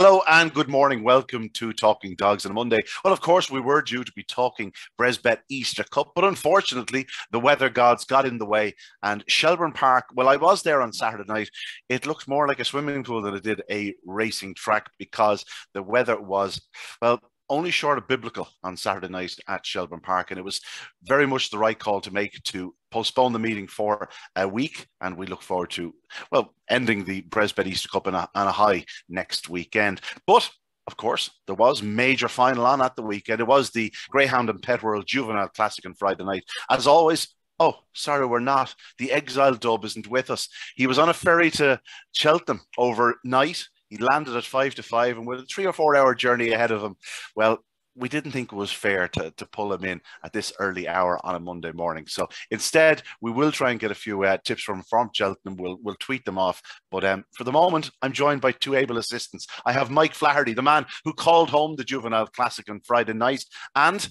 Hello and good morning. Welcome to Talking Dogs on a Monday. Well, of course, we were due to be talking Bresbet Easter Cup, but unfortunately, the weather gods got in the way. And Shelbourne Park, well, I was there on Saturday night. It looked more like a swimming pool than it did a racing track because the weather was, well, only short of biblical on Saturday night at Shelbourne Park. And it was very much the right call to make to postpone the meeting for a week. And we look forward to, well, ending the Bresbet Easter Cup on a high next weekend. But of course, there was major final on at the weekend. It was the Greyhound and Pet World Juvenile Classic on Friday night. As always, oh, sorry, we're not. The Exile Dub isn't with us. He was on a ferry to Cheltenham overnight. He landed at 5 to 5, and with a 3 or 4 hour journey ahead of him, well, we didn't think it was fair to pull him in at this early hour on a Monday morning. So instead, we will try and get a few tips from Cheltenham. We'll tweet them off. But for the moment, I'm joined by two able assistants. I have Mike Flaherty, the man who called home the Juvenile Classic on Friday night. And,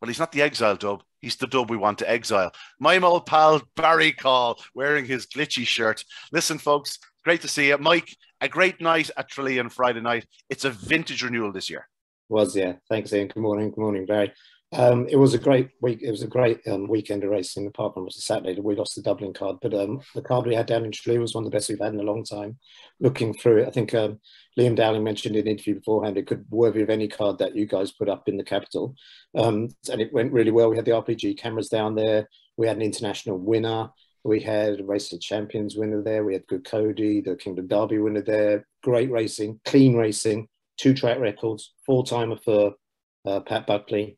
well, he's not the Exile Dub. He's the dub we want to exile. My old pal, Barry Caul, wearing his glitchy shirt. Listen, folks, great to see you. Mike, a great night at Tralee on Friday night. It's a vintage renewal this year. Yeah. Thanks, Ian. Good morning, Barry. It was a great week. It was a great weekend of racing. Apart from Saturday, we lost the Dublin card, but the card we had down in Tralee was one of the best we've had in a long time. Looking through it, I think Liam Dowling mentioned in an interview beforehand it could be worthy of any card that you guys put up in the capital, and it went really well. We had the RPG cameras down there. We had an international winner. We had a Race of Champions winner there. We had Good Cody, the Kingdom Derby winner there. Great racing, clean racing, 2 track records, 4-timer for Pat Buckley,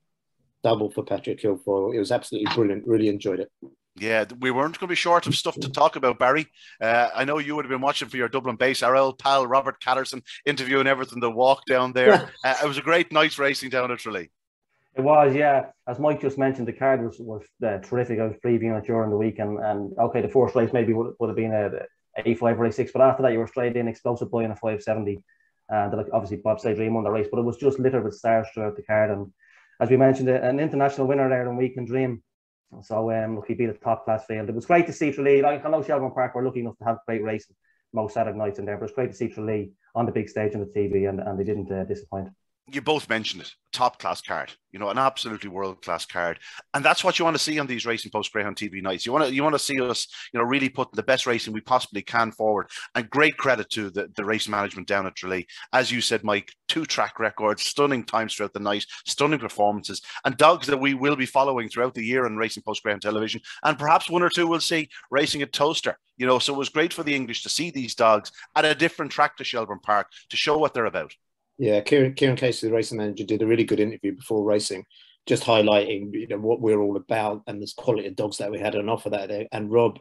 double for Patrick Kilfoyle. It was absolutely brilliant. Really enjoyed it. Yeah, we weren't going to be short of stuff to talk about, Barry. I know you would have been watching for your Dublin base. Our old pal Robert Catterson interviewing everything, the walk down there. It was a great night's racing down at Tralee. It was, yeah. As Mike just mentioned, the card was terrific. I was previewing it during the week, and okay, the first race maybe would have been a A5 or A6, but after that you were straight in, Explosive Boy in a 570, and obviously Bobsleigh Dream won the race, but it was just littered with stars throughout the card, and as we mentioned, an international winner there in Weekend Dream. So look, he beat a top class field. It was great to see Tralee. Like, I know Shelbourne Park were lucky enough to have great racing most Saturday nights in there, but it's great to see Tralee on the big stage on the TV, and they didn't disappoint. You both mentioned it, top class card, you know, an absolutely world class card, and that's what you want to see on these Racing Post Greyhound TV nights. You want to see us, you know, really putting the best racing we possibly can forward. And great credit to the race management down at Tralee. As you said, Mike, 2 track records, stunning times throughout the night, stunning performances, and dogs that we will be following throughout the year on Racing Post Greyhound television, and perhaps 1 or 2 we'll see racing at Toaster. You know, so it was great for the English to see these dogs at a different track to Shelbourne Park to show what they're about. Yeah, Kieran Casey, the racing manager, did a really good interview before racing, just highlighting, you know, what we're all about and this quality of dogs that we had on offer that day. And Rob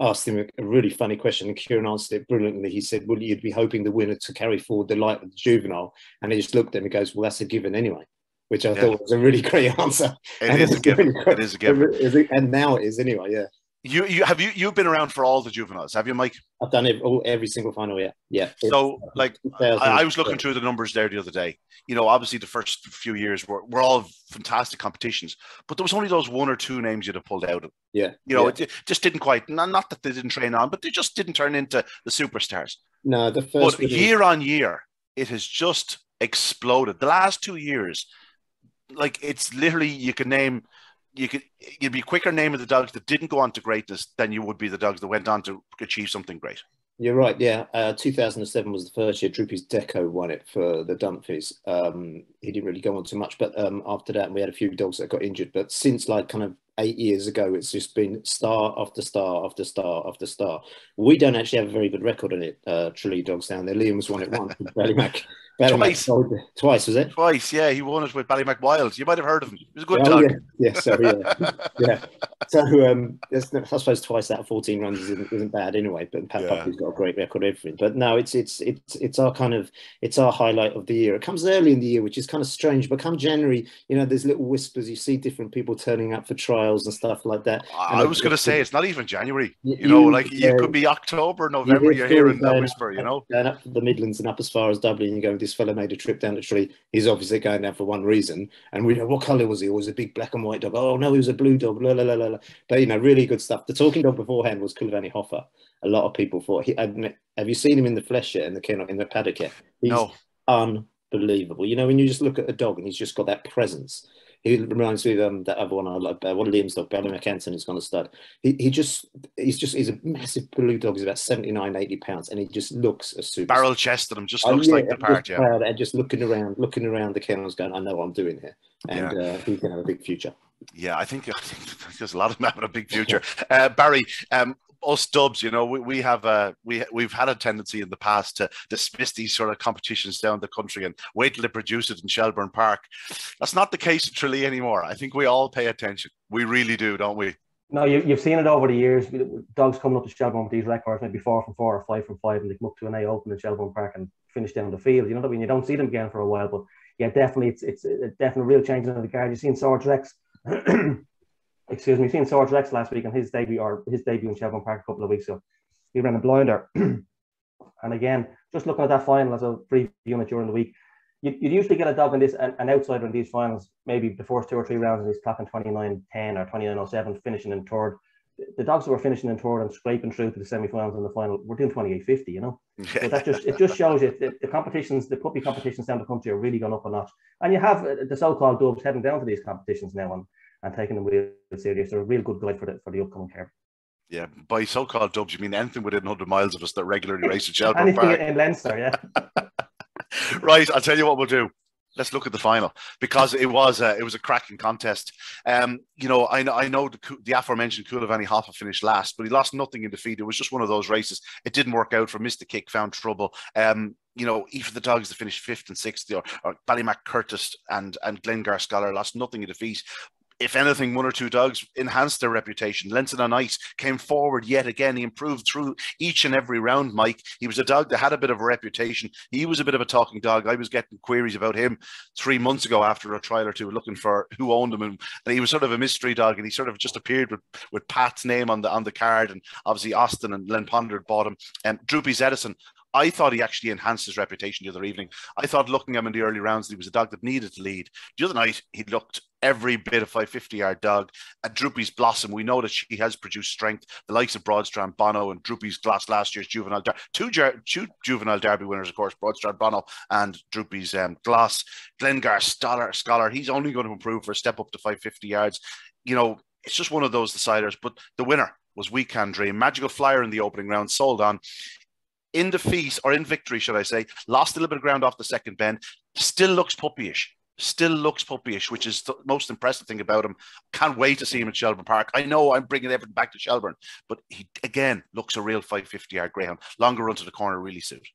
asked him a really funny question, and Kieran answered it brilliantly. He said, "Well, you'd be hoping the winner to carry forward the light of the juvenile," and he just looked at him and goes, "Well, that's a given anyway," which I thought was a really great answer. It is a given. It is a given, and now it is anyway. Yeah. You've been around for all the juveniles, have you, Mike? I've done every single final, yeah. So, like, I was looking through the numbers there the other day. You know, obviously the first few years were all fantastic competitions, but there was only those 1 or 2 names you'd have pulled out of. Yeah. You know, it just didn't quite, not that they didn't train on, but they just didn't turn into the superstars. No, the first. But year on year, it has just exploded. The last 2 years, like, it's literally, you'd be quicker naming the dogs that didn't go on to greatness than you would be the dogs that went on to achieve something great. You're right, yeah. 2007 was the first year Droopy's Deco won it for the Dumfries. He didn't really go on too much, but after that we had a few dogs that got injured. But since like kind of 8 years ago, it's just been star after star after star after star. We don't actually have a very good record on it, Tralee dogs down there. Liam was won it once with Ballymac. Twice, was it? Twice, yeah. He won it with Ballymac Wild. You might have heard of him. He was a good dog. Yeah. So, I suppose twice out of 14 runs isn't bad anyway. But Pat Buckley's got a great record, everything. But no, it's our highlight of the year. It comes early in the year, which is kind of strange. But come January, you know, there's little whispers. You see different people turning up for trials and stuff like that. I was going to say it's not even January. You know, like it could be October, November. You're hearing that whisper. You know, going up to the Midlands and up as far as Dublin, you go, this this fella made a trip down the tree. He's obviously going down for one reason. And we know, what colour was he? Or was it a big black and white dog? Oh, no, he was a blue dog. La, la, la, la, la. But, you know, really good stuff. The talking dog beforehand was Kulvani Hoffa. A lot of people thought, have you seen him in the flesh yet, in the paddock yet? He's unbelievable. You know, when you just look at a dog and he's just got that presence. He reminds me of that other one I like, one of Liam's dog, Barry McAnton, who's gone to stud. He's a massive blue dog. He's about 79, 80 pounds, and he just looks a super barrel chested him, just looks like the part, yeah. Proud, and just looking around the kennels, going, I know what I'm doing here, and he's going to have a big future. Yeah, I think there's a lot of them having a big future. Barry, us Dubs, you know, we've had a tendency in the past to dismiss these sort of competitions down the country and wait till they produce it in Shelbourne Park. That's not the case in Tralee anymore. I think we all pay attention. We really do, don't we? No, you've seen it over the years. Dogs coming up to Shelbourne with these records, maybe 4 from 4 or 5 from 5, and they come up to an A Open in Shelbourne Park and finish down the field. You know what I mean? You don't see them again for a while, but yeah, definitely, it's a definite real change in the guard. You've seen Sarge Rex. Excuse me, seen Sarge Rex last week on his debut in Shelbourne Park a couple of weeks ago. He ran a blinder. And again, just looking at that final as a previewing it during the week, you'd usually get a dog in this, an outsider in these finals, maybe the first 2 or 3 rounds, and he's clocking 29.10 or 29.07, finishing in third. The dogs who were finishing in third and scraping through to the semi-finals and the final were doing 28.50, you know. So it just shows you the competitions, the puppy competitions down the country are really gone up a notch. And you have the so-called Dubs heading down to these competitions now and taking them real serious. They're a real good guide for the upcoming Kerb. Yeah, by so-called Dubs, you mean anything within 100 miles of us that regularly race at Shelbourne Park. Anything in Leinster, yeah. Right, I'll tell you what we'll do. Let's look at the final, because it was a cracking contest. You know, I know the aforementioned Kulvani Hoffa finished last, but he lost nothing in defeat. It was just one of those races. It didn't work out for Mr. Kick, found trouble. You know, even the dogs that finished 5th and 6th, or Ballymac Curtis and Glengar Scholar lost nothing in defeat. If anything, 1 or 2 dogs enhanced their reputation. Lenson on Ice came forward yet again. He improved through each and every round, Mike. He was a dog that had a bit of a reputation. He was a bit of a talking dog. I was getting queries about him 3 months ago after a trial or two, looking for who owned him. And he was sort of a mystery dog, and he sort of just appeared with Pat's name on the card. And obviously Austin and Len Ponder bought him. Droopy's Edison, I thought he actually enhanced his reputation the other evening. I thought, looking at him in the early rounds, he was a dog that needed to lead. The other night, he looked every bit of 550-yard dog. And Droopy's Blossom, we know that she has produced strength. The likes of Broadstrand Bono and Droopy's Gloss last year's Juvenile Derby. Two Juvenile Derby winners, of course, Broadstrand Bono and Droopy's Gloss. Glengar Scholar, he's only going to improve for a step up to 550 yards. You know, it's just one of those deciders. But the winner was We Can Dream. Magical Flyer in the opening round, sold on. In defeat, or in victory, should I say, lost a little bit of ground off the second bend, still looks puppyish, which is the most impressive thing about him. Can't wait to see him at Shelbourne Park. I know I'm bringing everything back to Shelbourne, but he, again, looks a real 550-yard greyhound. Longer run to the corner really suit.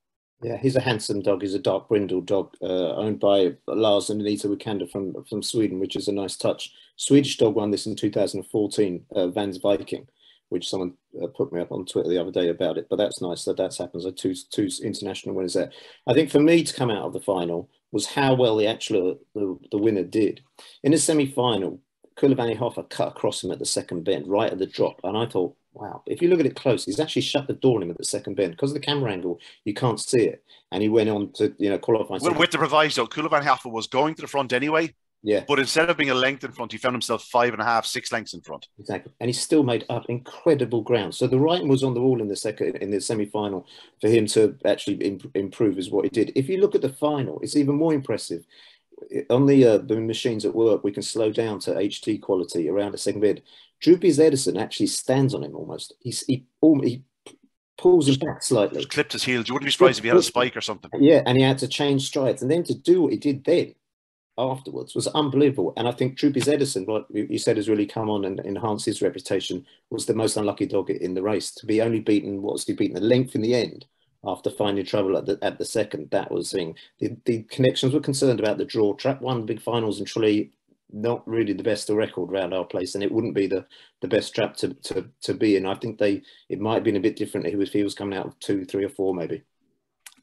Yeah, he's a handsome dog. He's a dark brindle dog, owned by Lars and Anita Wikander from Sweden, which is a nice touch. Swedish dog won this in 2014, Vans Viking, which someone put me up on Twitter the other day about it. But that's nice that that's happened. So two international winners there. I think for me to come out of the final was how well the winner did. In the semi-final, Kulvani Hoffa cut across him at the second bend, right at the drop. And I thought, wow, if you look at it close, he's actually shut the door on him at the second bend. Because of the camera angle, you can't see it. And he went on to, qualify. Well, with the proviso, Kulvani Hoffa was going to the front anyway. Yeah. But instead of being a length in front, he found himself 5.5, 6 lengths in front. Exactly. And he still made up incredible ground. So the writing was on the wall in the semi-final for him to actually improve is what he did. If you look at the final, it's even more impressive. On the machines at work, we can slow down to HD quality around the second bend. Droopy's Edison actually stands on him almost. He pulls him back slightly. Just clipped his heels. You wouldn't be surprised if he had a spike or something. Yeah, and he had to change strides. And then to do what he did then, afterwards, was unbelievable. And I think Droopy's Edison, what you said, has really come on and enhanced his reputation, was the most unlucky dog in the race. To be only beaten, the length in the end after finding trouble at the second. That was the thing. The connections were concerned about the draw. Track 1 big finals in Tralee, not really the best record round our place, and it wouldn't be the best trap to be in. I think it might have been a bit different if he was coming out of 2, 3 or 4 maybe.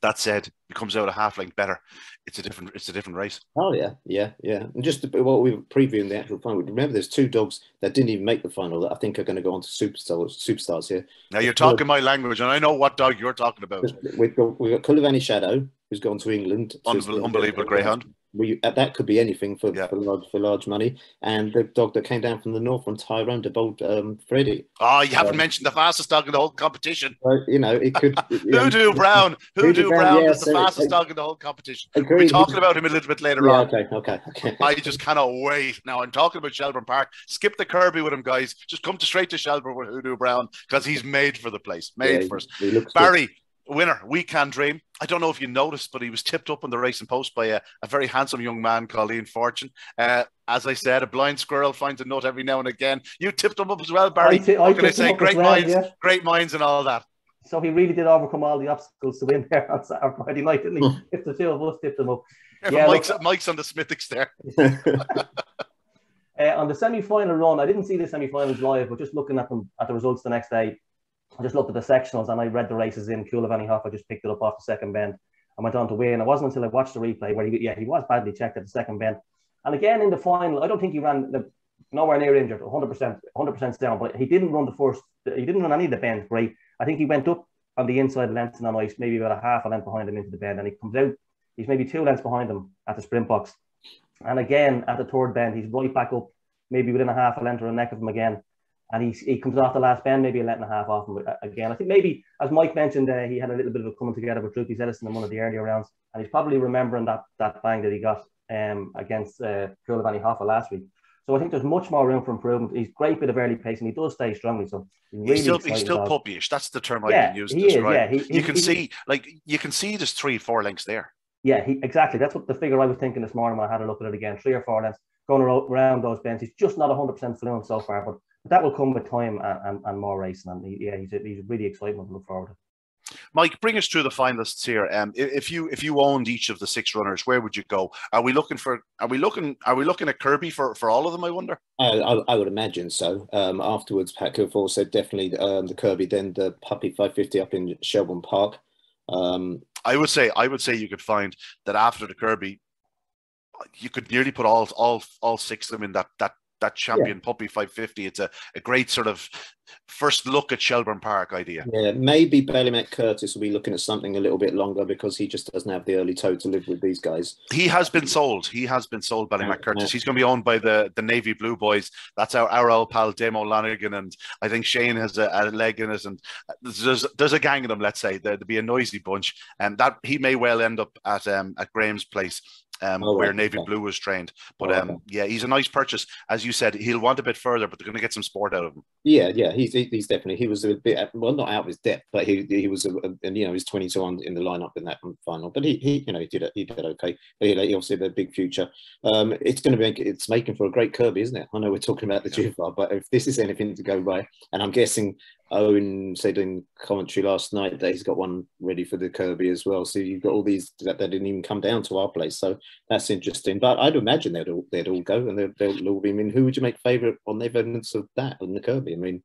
That said, it comes out a half length better. It's a different race. Oh yeah. And just what we were previewing the actual final. Remember, there's 2 dogs that didn't even make the final that I think are going to go on to superstars here. Now you're talking my language, and I know what dog you're talking about. We've got Kulvani Shadow, who's gone to England. Unbelievable greyhound. That could be anything for large money. And the dog that came down from the north from Tyrone, the bold Flaherty. Oh, you haven't mentioned the fastest dog in the whole competition. It could. Hoodoo Brown. Hoodoo Brown is the fastest dog in the whole competition. We'll be talking about him a little bit later on. Okay. I just cannot wait. Now, I'm talking about Shelbourne Park. Skip the Kirby with him, guys. Just come straight to Shelbourne with Hoodoo Brown because he's made for the place. Made for us. Barry, winner, We Can Dream. I don't know if you noticed, but he was tipped up on the racing post by a very handsome young man called Ian Fortune. As I said, a blind squirrel finds a nut every now and again. You tipped him up as well, Barry. What can I say? Great minds and all that. So he really did overcome all the obstacles to win there on Friday night, didn't he? If the two of us tipped him up. Mike's on the Smithics there. On the semi-final run, I didn't see the semi-finals live, but just looking at the results the next day, I just looked at the sectionals and I read the races in. Cool Hoff, I just picked it up off the second bend and went on to win. It wasn't until I watched the replay where he was badly checked at the second bend. And again in the final, I don't think he ran nowhere near injured, 100% down, but he didn't run he didn't run any of the bends great. I think he went up on the inside length and on ice, maybe about a half a length behind him into the bend, and he comes out, he's maybe 2 lengths behind him at the sprint box. And again, at the third bend, he's right back up, maybe within a half a length or a neck of him again. And he comes off the last bend, maybe a length and a half off him again. I think maybe, as Mike mentioned, he had a little bit of a coming together with Droopy Edison in one of the earlier rounds. And he's probably remembering that bang that he got against Cool Hoffa last week. So I think there's much more room for improvement. He's great bit of early pace and he does stay strongly. So he's still puppyish. That's the term I can use to describe. You can see there's 3-4 lengths there. Yeah, exactly. That's what the figure I was thinking this morning when I had a look at it again. 3 or 4 lengths going around those bends. He's just not 100% fluent so far, but that will come with time and more racing. And he's really exciting to look forward to. Mike, bring us through the finalists here. If you owned each of the 6 runners, where would you go? Are we looking at Kirby for all of them? I wonder. I would imagine so. Afterwards, Pat Kilford said definitely the Kirby, then the Puppy 550 up in Shelbourne Park. I would say you could find that after the Kirby, you could nearly put all 6 of them in that champion Puppy 550. It's a great sort of first look at Shelbourne Park idea. Yeah, maybe Ballymac Curtis will be looking at something a little bit longer because he just doesn't have the early toe to live with these guys. He has been sold, Ballymac Curtis. He's going to be owned by the Navy Blue boys. That's our old pal Damo Lanigan, and I think Shane has a leg in it, and there's a gang of them, let's say. There'll be a noisy bunch, and that he may well end up at Graham's place. Where Navy Blue was trained. But he's a nice purchase. As you said, he'll want a bit further, but they're going to get some sport out of him. Yeah, he's definitely, he was a bit, well, not out of his depth, but he was, he's 22 on in the lineup in that final. But he did okay. But he obviously had a big future. It's making for a great Kirby, isn't it? I know we're talking about the Juvenile, but if this is anything to go by, and I'm guessing Owen said in commentary last night that he's got one ready for the Kirby as well. So you've got all these that didn't even come down to our place. So that's interesting. But I'd imagine they'd all go, and they'll all be. I mean, who would you make favourite on evidence of that in the Kirby? I mean,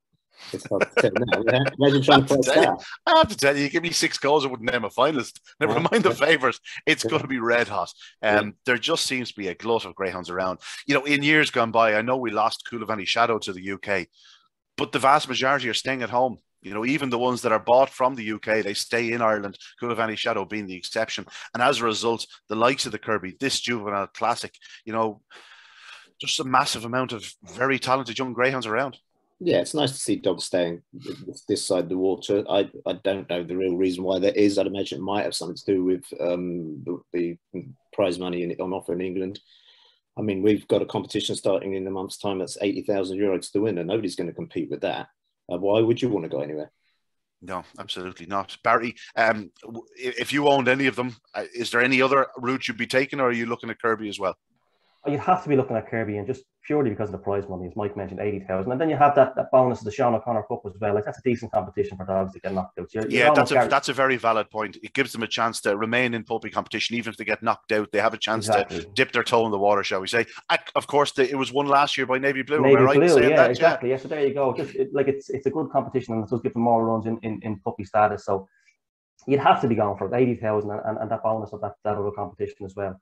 it's hard to tell now. Imagine trying to price that. I have to tell you, give me 6 goals, I wouldn't name a finalist. Never mind the favourites. It's going to be red hot. There just seems to be a glut of greyhounds around. In years gone by, I know we lost Coulivanny Shadow to the UK, but the vast majority are staying at home. Even the ones that are bought from the UK, they stay in Ireland, Coulivanny Shadow being the exception. And as a result, the likes of the Kirby, this Juvenile Classic, just a massive amount of very talented young greyhounds around. Yeah, it's nice to see dogs staying this side of the water. I don't know the real reason why that is. I'd imagine it might have something to do with the prize money on offer in England. I mean, we've got a competition starting in a month's time that's €80,000 to the winner. Nobody's going to compete with that. Why would you want to go anywhere? No, absolutely not. Barry, if you owned any of them, is there any other route you'd be taking, or are you looking at Kirby as well? You'd have to be looking at Kirby, and just purely because of the prize money, as Mike mentioned, 80,000, and then you have that bonus of the Sean O'Connor Cup as well. Like, that's a decent competition for dogs to get knocked out. That's a very valid point. It gives them a chance to remain in puppy competition, even if they get knocked out. They have a chance to dip their toe in the water, shall we say? Of course, it was won last year by Navy Blue. Navy Blue, exactly. Yeah, so there you go. It's a good competition, and it does give them more runs in puppy status. So you'd have to be going for 80,000 and that bonus of that other competition as well.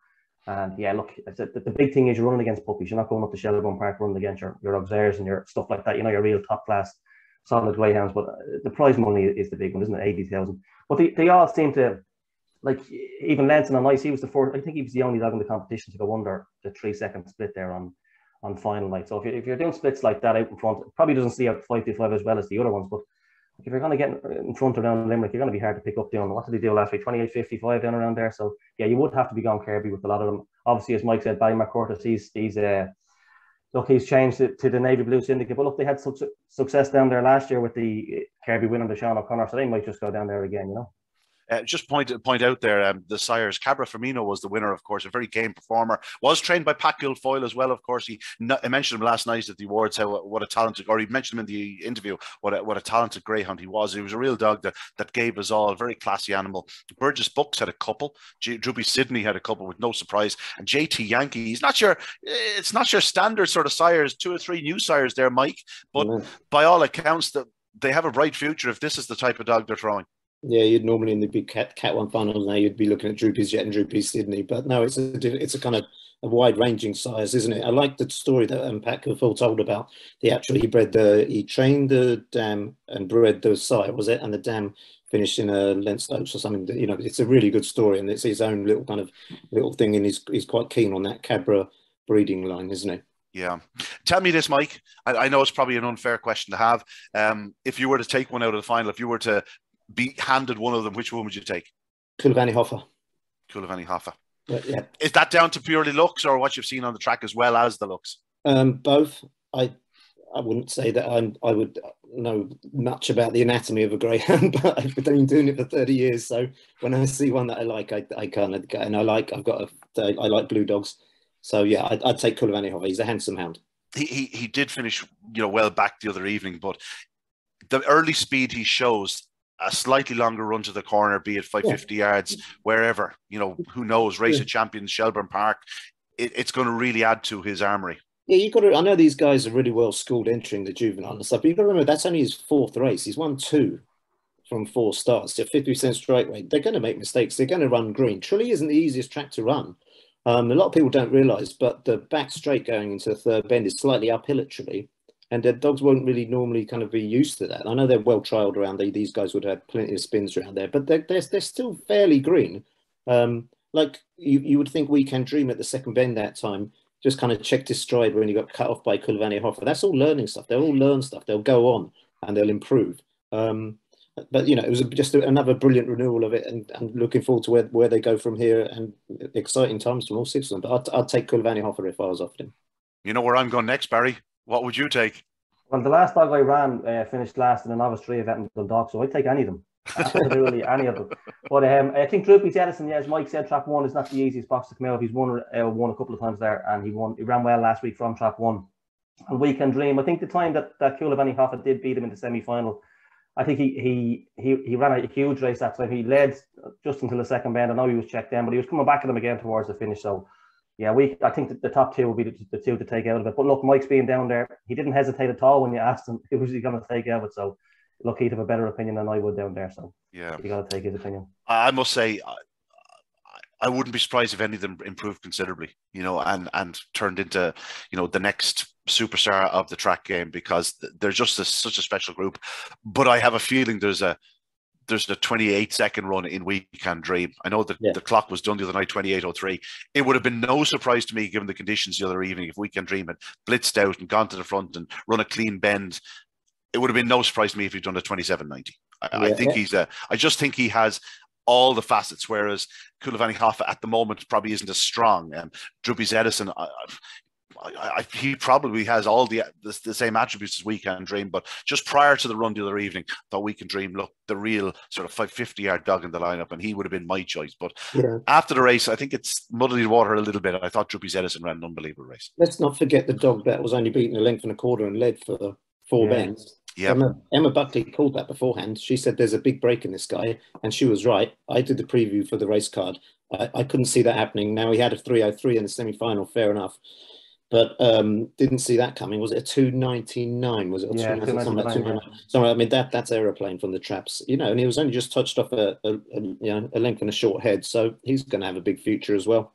And yeah, look, the big thing is you're running against puppies. You're not going up to Shelbourne Park running against your auxiliaries and your stuff like that. Your real top class solid greyhounds. But the prize money is the big one, isn't it? 80,000. But they all seem to like even Lenson on ice, he was the fourth. I think he was the only dog in the competition to go under the 3-second split there on final night. So if you're doing splits like that out in front, it probably doesn't see out 5-5 as well as the other ones. But if you're going to get in front around Limerick, you're going to be hard to pick up down. What did he do last week? 28-55 down around there. So yeah, you would have to be going Kirby with a lot of them. Obviously, as Mike said, Ballymar Curtis, he's changed it to the Navy Blue Syndicate. But look, they had such success down there last year with the Kirby winner, the Sean O'Connor, so they might just go down there again, you know. Just point out there, the sires. Cabra Firmino was the winner, of course, a very game performer. Was trained by Pat Guilfoyle as well, of course. I mentioned him last night at the awards, what a talented, or he mentioned him in the interview, what a talented greyhound he was. He was a real dog that gave us all, a very classy animal. Burgess Bucks had a couple. Droopy Sydney had a couple with no surprise. And JT Yankee, it's not your standard sort of sires, 2 or 3 new sires there, Mike. But by all accounts, they have a bright future if this is the type of dog they're throwing. Yeah, you'd normally in the big Cat 1 finals now you'd be looking at Droopy's Jet and Droopy's Sydney, but no, it's a kind of a wide-ranging size, isn't it? I like the story that Pat Guilfoyle told about he trained the dam and bred the sire, was it? And the dam finished in a Lent Oaks or something. You know, it's a really good story, and it's his own little thing, and he's quite keen on that Cabra breeding line, isn't he? Yeah. Tell me this, Mike. I know it's probably an unfair question to have. If you were to take one out of the final, if you were to be handed one of them, which one would you take? Coolavani Hoffa. Coolavani Hoffa. Yeah. Is that down to purely looks or what you've seen on the track as well as the looks? Both. I wouldn't say that I would know much about the anatomy of a greyhound, but I've been doing it for 30 years. So when I see one that I like, I kind of go, and I like blue dogs. So yeah, I'd take Coolavani Hoffa. He's a handsome hound. He did finish, well back the other evening, but the early speed he shows, a slightly longer run to the corner, be it 550 yards, wherever, who knows, race of champions, Shelburne Park, it's going to really add to his armoury. Yeah, I know these guys are really well schooled entering the juvenile and stuff, but you've got to remember that's only his 4th race. He's won 2 from 4 starts. At 50% straight rate, they're going to make mistakes. They're going to run green. Tralee isn't the easiest track to run. A lot of people don't realise, but the back straight going into the 3rd bend is slightly uphill at Tralee. And the dogs won't really normally kind of be used to that. I know they're well trialled around there. These guys would have plenty of spins around there, but they're still fairly green. Like you would think Weekend Dream at the 2nd bend that time just kind of checked his stride when he got cut off by Coolavani Hoffa. That's all learning stuff. They'll all learn stuff. They'll go on and they'll improve. But it was just another brilliant renewal of it, and looking forward to where they go from here, and exciting times from all 6 of them. But I'd take Coolavani Hoffa if I was offered him. You know where I'm going next, Barry? What would you take? Well, the last dog I ran finished last in a novice 3 event with dog, so I'd take any of them. Absolutely any of them. But I think Droopy's Edison, as Mike said, trap 1 is not the easiest box to come out of. He's won a couple of times there, and he ran well last week from trap 1. And Weekend Dream, I think the time that Coolavani Hoffa did beat him in the semi-final, I think he ran a huge race that time. He led just until the 2nd bend. I know he was checked down, but he was coming back at him again towards the finish. So yeah, I think that the top 2 will be the 2 to take out of it. But look, Mike's being down there, he didn't hesitate at all when you asked him who was he going to take out of it. So look, he'd have a better opinion than I would down there. So yeah, you got to take his opinion. I must say, I wouldn't be surprised if any of them improved considerably, and turned into, the next superstar of the track game, because they're just such a special group. But I have a feeling there's a 28-second run in Weekend Dream. I know that the clock was done the other night, 28:03. It would have been no surprise to me, given the conditions the other evening, if Weekend Dream had blitzed out and gone to the front and run a clean bend. It would have been no surprise to me if he'd done a 27:90. I just think he has all the facets, whereas Coolavani Hoffa at the moment probably isn't as strong. Droopy's Edison, he probably has all the same attributes as Weekend Dream, but just prior to the run the other evening, thought Weekend Dream looked the real sort of 550-yard dog in the lineup, and he would have been my choice. But after the race, I think it's muddied the water a little bit. I thought Droopy's Edison ran an unbelievable race. Let's not forget the dog that was only beaten a length and a quarter and led for 4 bends. Yeah. Emma Buckley called that beforehand. She said there's a big break in this guy, and she was right. I did the preview for the race card. I couldn't see that happening. Now, he had a 3:03 in the semi-final, fair enough, but didn't see that coming. Was it a 2:99? Was it? Yeah, 2:99. So I mean, that's aeroplane from the traps, and he was only just touched off a length and a short head, so he's going to have a big future as well.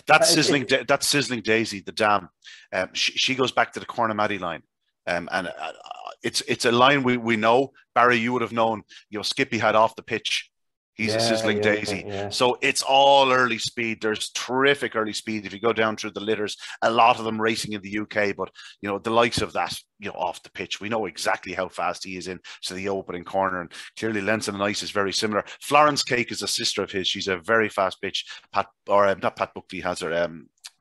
That's sizzling Daisy, the dam. She goes back to the Cornamaddie line, and it's a line we know. Barry, you would have known. Skippy had off the pitch He's a sizzling daisy. Yeah. So it's all early speed. There's terrific early speed. If you go down through the litters, a lot of them racing in the UK, but the likes of that, off the pitch, we know exactly how fast he is in to the opening corner. And clearly Lenson and Ice is very similar. Florence Cake is a sister of his. She's a very fast bitch. Not Pat Buckley has her.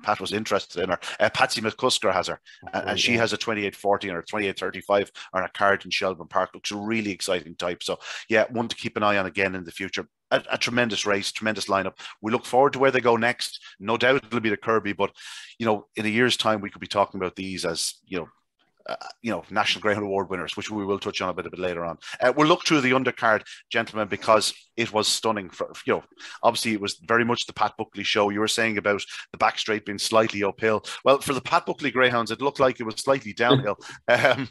Pat was interested in her. Patsy McCusker has her, and she has a 28.40 or a 28.35 on a card in Shelburne Park. Looks a really exciting type. So, yeah, one to keep an eye on again in the future. A tremendous race, tremendous lineup. We look forward to where they go next. No doubt it'll be the Kirby, but, in a year's time, we could be talking about these as, National Greyhound Award winners, which we will touch on a bit later on. We'll look through the undercard, gentlemen, because it was stunning. Obviously, it was very much the Pat Buckley show. You were saying about the back straight being slightly uphill. Well, for the Pat Buckley Greyhounds, it looked like it was slightly downhill. The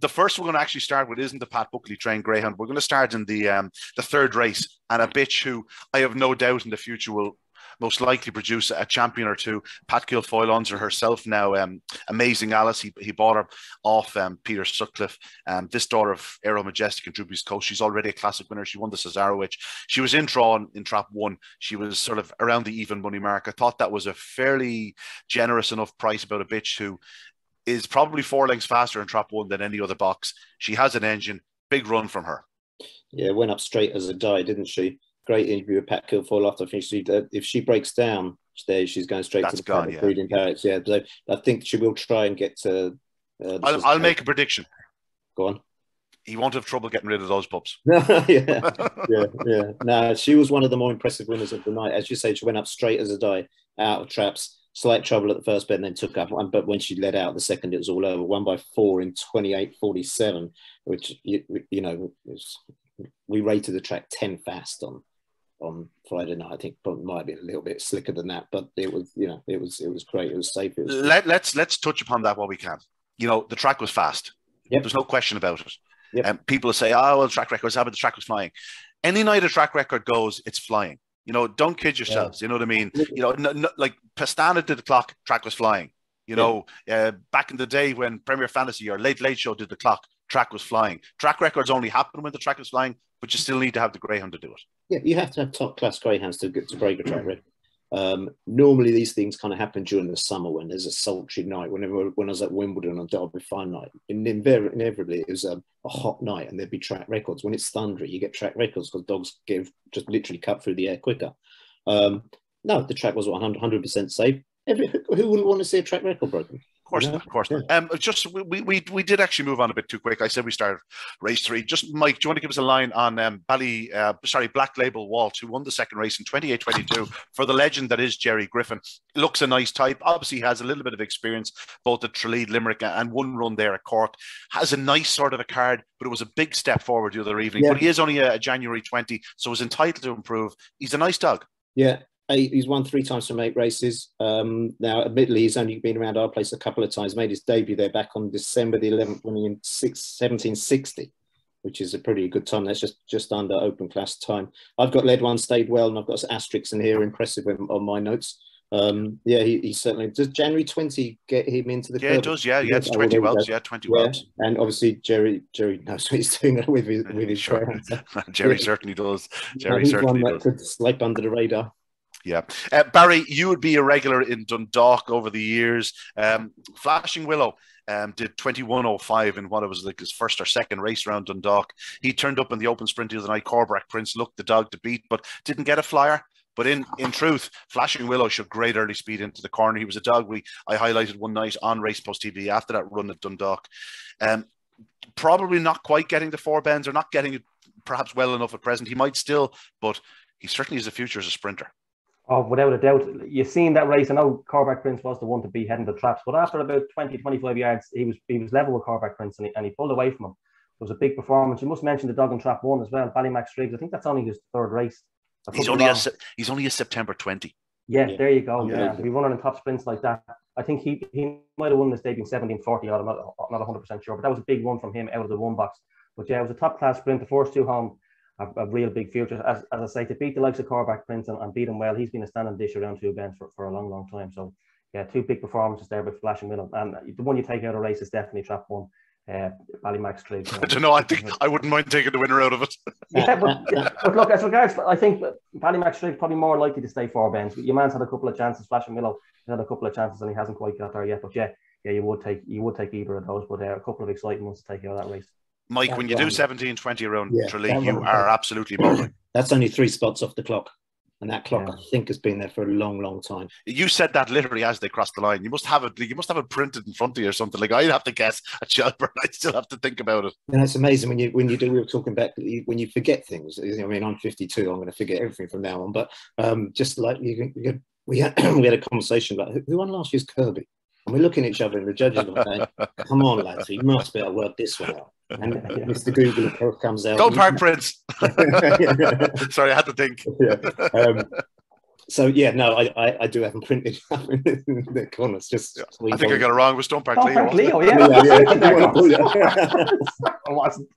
first we're going to actually start with isn't the Pat Buckley trained Greyhound. We're going to start in the third race, and a bitch who I have no doubt in the future will most likely produce a champion or two. Pat Guilfoyle owns her herself now. Amazing Alice. He bought her off Peter Sutcliffe. This daughter of Aero Majestic and Droopy's Coast. She's already a classic winner. She won the Cesarewitch. She was in draw in trap 1. She was sort of around the even money mark. I thought that was a fairly generous enough price about a bitch who is probably 4 lengths faster in trap 1 than any other box. She has an engine. Big run from her. Yeah, went up straight as a die, didn't she? Great interview with Pat Guilfoyle after finish. If she breaks down there, she's going straight to the breeding barracks. Yeah, so I think she will try and get to. I'll make a prediction. Go on. He won't have trouble getting rid of those pups. yeah. No, she was one of the more impressive winners of the night. As you say, she went up straight as a die, out of traps. Slight trouble at the first bend, then took up one. But when she let out the second, it was all over. 1 by 4 in 28.47, which we rated the track 10 fast on Friday night. I think it might be a little bit slicker than that, but it was great. It was safe. Let's touch upon that while we can. The track was fast. Yep. There's no question about it. Yep. And people say, "Oh, well, track records, how about the track was flying?" Any night a track record goes, it's flying. Don't kid yourselves. Yeah. You know what I mean? Like Pastana did the clock, track was flying. Back in the day when Premier Fantasy or Late Show did the clock, track was flying. Track records only happen when the track is flying, but you still need to have the greyhound to do it. Yeah, you have to have top class greyhounds to break a track record. Normally these things kind of happen during the summer when there's a sultry night. When I was at Wimbledon on Derby Fine night, inevitably it was a hot night and there'd be track records. When it's thundery, you get track records because dogs just literally cut through the air quicker. No, the track was 100% safe. Who wouldn't want to see a track record broken? Of course not. We did actually move on a bit too quick. I said we started race 3. Just Mike, do you want to give us a line on Black Label Walt, who won the second race in 28.22 for the legend that is Jerry Griffin. Looks a nice type. Obviously has a little bit of experience both at Tralee, Limerick, and one run there at Cork. Has a nice sort of a card, but it was a big step forward the other evening. Yeah. But he is only a January 20, so is entitled to improve. He's a nice dog. Yeah. He's won 3 times from 8 races. Now, admittedly, he's only been around our place a couple of times. Made his debut there back on December the 11th, winning in 1760, which is a pretty good time. That's just under open class time. I've got led one, stayed well, and I've got asterisks in here, impressive on my notes. He certainly does. January 20 get him into the club? It does. Yeah, it's 20 welds. Yeah, 20 welds. And obviously Jerry knows what he's doing with his sure. Jerry certainly does. Jerry certainly does. Could slip under the radar. Yeah. Barry, you would be a regular in Dundalk over the years. Flashing Willow did 21.05 in what it was like his first or second race around Dundalk. He turned up in the open sprint the other night. Corbrack Prince looked the dog to beat, but didn't get a flyer. But in truth, Flashing Willow showed great early speed into the corner. He was a dog I highlighted one night on Race Post TV after that run at Dundalk. Probably not quite getting the 4 bends or not getting it perhaps well enough at present. He might still, but he certainly has a future as a sprinter. Oh, without a doubt. You've seen that race. I know Corback Prince was the one to beat heading the traps, but after about 20, 25 yards, he was level with Corback Prince and he pulled away from him. It was a big performance. You must mention the dog in trap 1 as well, Ballymac Striggs. I think that's only his 3rd race. He's only a September 20. Yeah, there you go. Yeah. To be running in top sprints like that, I think he might have won this debut 17.40. I'm not 100% sure, but that was a big one from him out of the 1 box. But yeah, it was a top class sprint. The first 2 home a real big future. As I say, to beat the likes of Corback Prince and beat him well, he's been a standing dish around 2 bends for a long, long time. So yeah, 2 big performances there by Flashing Willow. And the one you take out of race is definitely trap 1. Ballymac Street. I don't know. I think I wouldn't mind taking the winner out of it. Yeah, but look, as regards, I think Ballymac Street probably more likely to stay 4 bends. Your man's had a couple of chances. Flashing Willow has had a couple of chances and he hasn't quite got there yet. But yeah, you would take either of those. But a couple of exciting ones to take out of that race. Mike, when you do 17-20 around Tralee, you are absolutely bowling. That's only 3 spots off the clock. And that clock, I think, has been there for a long, long time. You said that literally as they crossed the line. You must have it. You must have it printed in front of you or something. Like I'd have to guess at Shelburne. I'd still have to think about it. And it's amazing when you do. We were talking about when you forget things. I mean, I'm 52. I'm going to forget everything from now on. But just like we had a conversation about who won last year's Kirby, and we're looking at each other, and the judges are saying, "Come on, lads, you must be able to work this one out." And Mr. Google comes out. Go Park Prince. Sorry, I had to think. So yeah, no, I do have them printed up in the corners. Just I think I got it wrong with Stone Park Leo. Park Leo, yeah. I wasn't.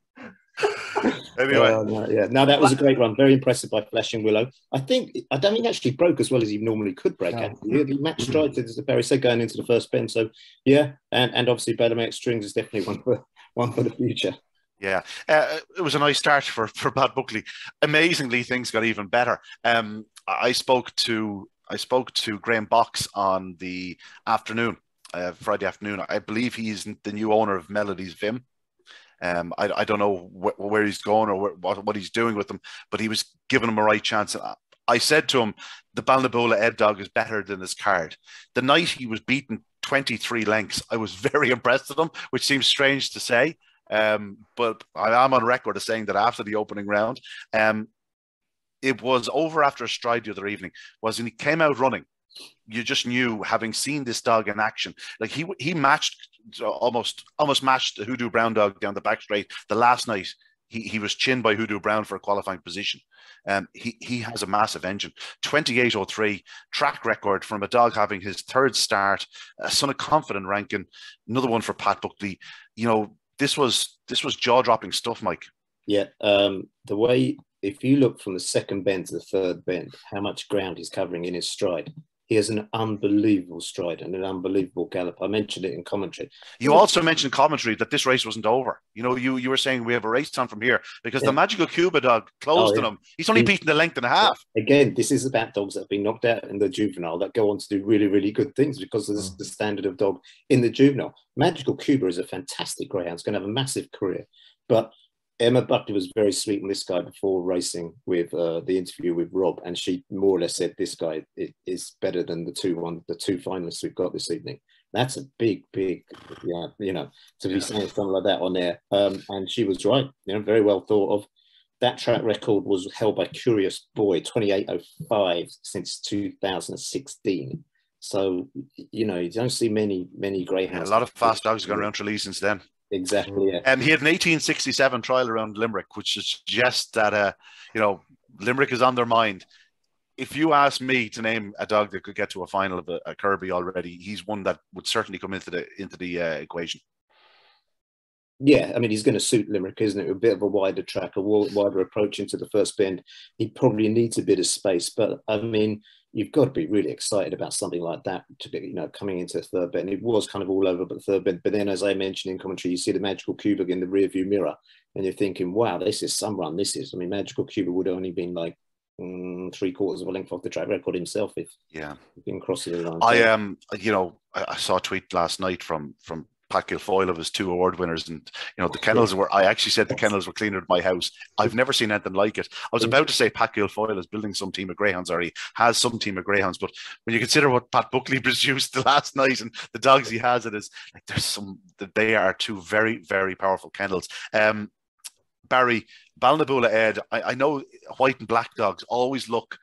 Anyway, no, that was a great run. Very impressive by Flashing Willow. I don't think he actually broke as well as he normally could break. Actually, he matched stride, as Barry said, going into the first bend. So yeah, and obviously Ballymac Strings is definitely one for the future. Yeah, it was a nice start for Pat Buckley. Amazingly, things got even better. I spoke to Graham Box on the afternoon, Friday afternoon. I believe he's the new owner of Melody's Vim. I don't know where he's going or what he's doing with them, but he was giving him a right chance. I said to him, the Balnabola Ed Dog is better than his card. The night he was beaten 23 lengths, I was very impressed with him, which seems strange to say. But I am on record as saying that after the opening round, it was over after a stride the other evening, when he came out running. You just knew, having seen this dog in action, like he matched, almost matched the Hoodoo Brown dog down the back straight. The last night, he was chinned by Hoodoo Brown for a qualifying position. He has a massive engine. 28.03 track record from a dog having his third start, a son of confident ranking. Another one for Pat Buckley. You know, this was jaw-dropping stuff, Mike. Yeah, the way, if you look from the second bend to the third bend, how much ground he's covering in his stride. He has an unbelievable stride and an unbelievable gallop. I mentioned it in commentary. You also mentioned commentary that this race wasn't over. You know, you were saying we have a race on from here because the Magical Cuba dog closed on him. He's only beaten the length and a half. Again, this is about dogs that have been knocked out in the juvenile that go on to do really, really good things because of the standard of dog in the juvenile. Magical Cuba is a fantastic greyhound. It's going to have a massive career. But Emma Buckley was very sweet on this guy before racing with the interview with Rob, and she more or less said this guy is better than the two finalists we've got this evening. That's a big, to be saying something like that on there. And she was right, very well thought of. That track record was held by Curious Boy, 28.05 since 2016. So, you don't see many greyhounds. A lot of fast dogs going around Tralee since then. Exactly. Yeah. He had an 1867 trial around Limerick, which suggests that Limerick is on their mind. If you ask me to name a dog that could get to a final of a Kirby already, he's one that would certainly come into the equation. Yeah, I mean, he's going to suit Limerick, isn't it? A bit of a wider track, a wider approach into the first bend. He probably needs a bit of space, but I mean, you've got to be really excited about something like that to be, coming into the third bend. It was kind of all over but the third bend. But then, as I mentioned in commentary, you see the Magical Cuba in the rearview mirror, and you're thinking, wow, this is some run. This is, I mean, Magical Cuba would have only been like 3/4 of a length off the track record himself if he didn't cross the line. I saw a tweet last night from Pat Guilfoyle of his 2 award winners, and the kennels were. I actually said the kennels were cleaner at my house. I've never seen anything like it. I was about to say Pat Guilfoyle is building some team of greyhounds, or he has some team of greyhounds. But when you consider what Pat Buckley produced the last night and the dogs he has, it is like they are 2 very, very powerful kennels. Barry, Balnabola Ed, I know white and black dogs always look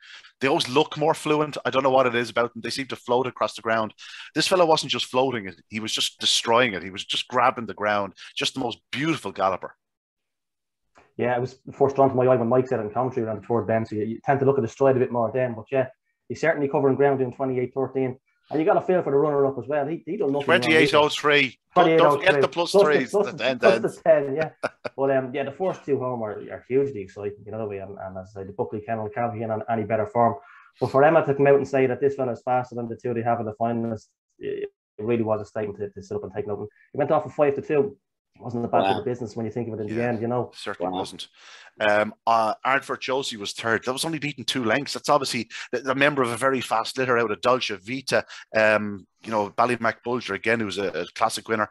more fluent. I don't know what it is about them. They seem to float across the ground. This fellow wasn't just floating it. He was just destroying it. He was just grabbing the ground. Just the most beautiful galloper. Yeah, it was first drawn to my eye when Mike said it in commentary around the third bend. So you tend to look at the stride a bit more then. But yeah, he's certainly covering ground in 28.13. And you got to feel for the runner-up as well. He done nothing. 28.03. Don't forget the plus threes. Plus the 10, yeah. But the first 2 home are hugely exciting, and as I say, the Buckley kennel can't be in any better form. But for Emma to come out and say that this fella is faster than the 2 they have in the finalists, it really was a statement to sit up and take nothing. He went off a 5-2. wasn't the bad for the business when you think of it in the end, you know. Certainly wasn't. Ardfort Josie was third. That was only beaten 2 lengths. That's obviously the member of a very fast litter out of Dolce Vita. You know, Ballymac Bulger, again, who was a classic winner.